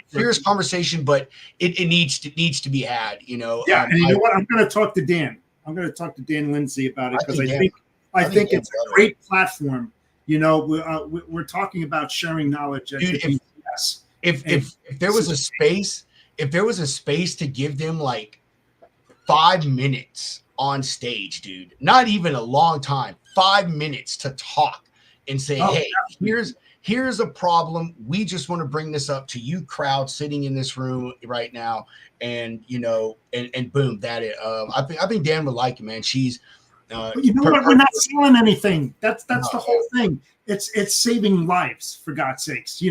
A: fierce conversation, but it needs to be had,
B: Yeah. And you know what? I'm going to talk to Dan. I'm going to talk to Dan Lindsay about it, because I think it's a great platform. We're talking about sharing knowledge.
A: Dude, if there was a space to give them like 5 minutes on stage, dude, not even a long time, 5 minutes to talk and say,
B: Oh,
A: hey, here's a problem. We just want to bring this up to you, crowd sitting in this room right now, and and boom, that it. I think Dan would like it, man. She's.
B: But you know what? We're not selling anything. That's the whole thing. It's saving lives, for God's sakes,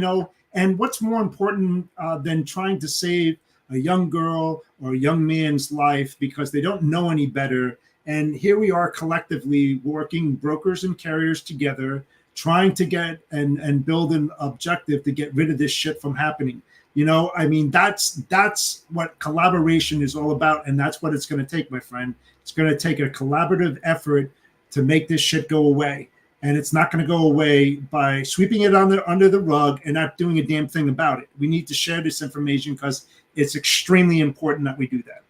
B: And what's more important than trying to save a young girl or a young man's life because they don't know any better? And here we are collectively working, brokers and carriers together, trying to get and build an objective to get rid of this shit from happening. That's what collaboration is all about, and that's what it's going to take, my friend. It's going to take a collaborative effort to make this shit go away, and it's not going to go away by sweeping it under the rug and not doing a damn thing about it. We need to share this information because it's extremely important that we do that.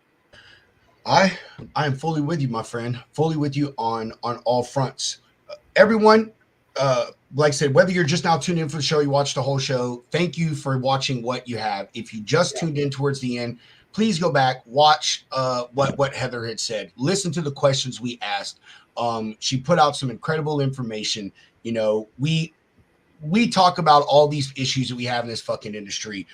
A: I am fully with you, my friend. Fully with you on all fronts. Everyone, like I said, whether you're just now tuned in for the show, you watched the whole show, thank you for watching what you have. If you just tuned in towards the end, please go back, watch what Heather had said. Listen to the questions we asked. She put out some incredible information. We talk about all these issues that we have in this fucking industry,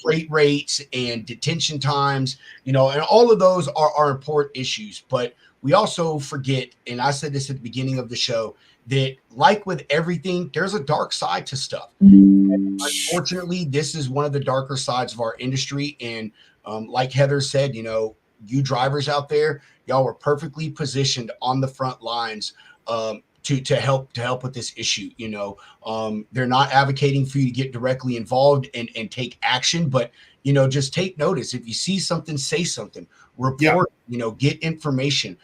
A: freight rates and detention times, and all of those are important issues. But we also forget, and I said this at the beginning of the show, that like with everything, there's a dark side to stuff. And unfortunately, this is one of the darker sides of our industry. And like Heather said, you drivers out there, y'all were perfectly positioned on the front lines to help with this issue. They're not advocating for you to get directly involved and take action, but just take notice. If you see something, say something, report, get information.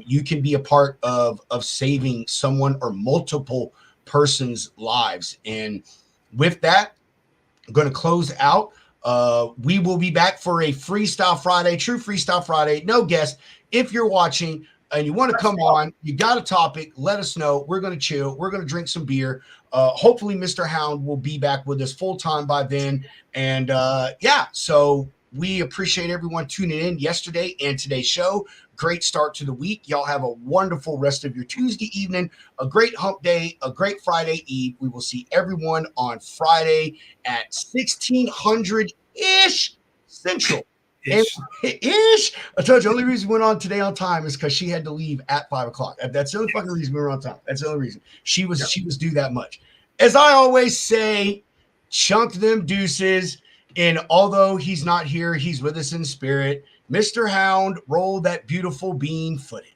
A: You can be a part of saving someone or multiple persons' lives. And with that, I'm going to close out. We will be back for a Freestyle Friday, true Freestyle Friday, no guest. If you're watching and you want to come on, you got a topic, let us know. We're going to chill. We're going to drink some beer. Hopefully Mr. Hound will be back with us full time by then. And so we appreciate everyone tuning in yesterday and today's show. Great start to the week. Y'all have a wonderful rest of your Tuesday evening, a great hump day, a great Friday Eve. We will see everyone on Friday at 1600-ish Central. Ish. I told you the only reason we went on today on time is because she had to leave at 5:00. That's the only fucking reason we were on time. That's the only reason. She was due that much. As I always say, chunk them deuces. And although he's not here, he's with us in spirit. Mr. Hound, roll that beautiful bean footage.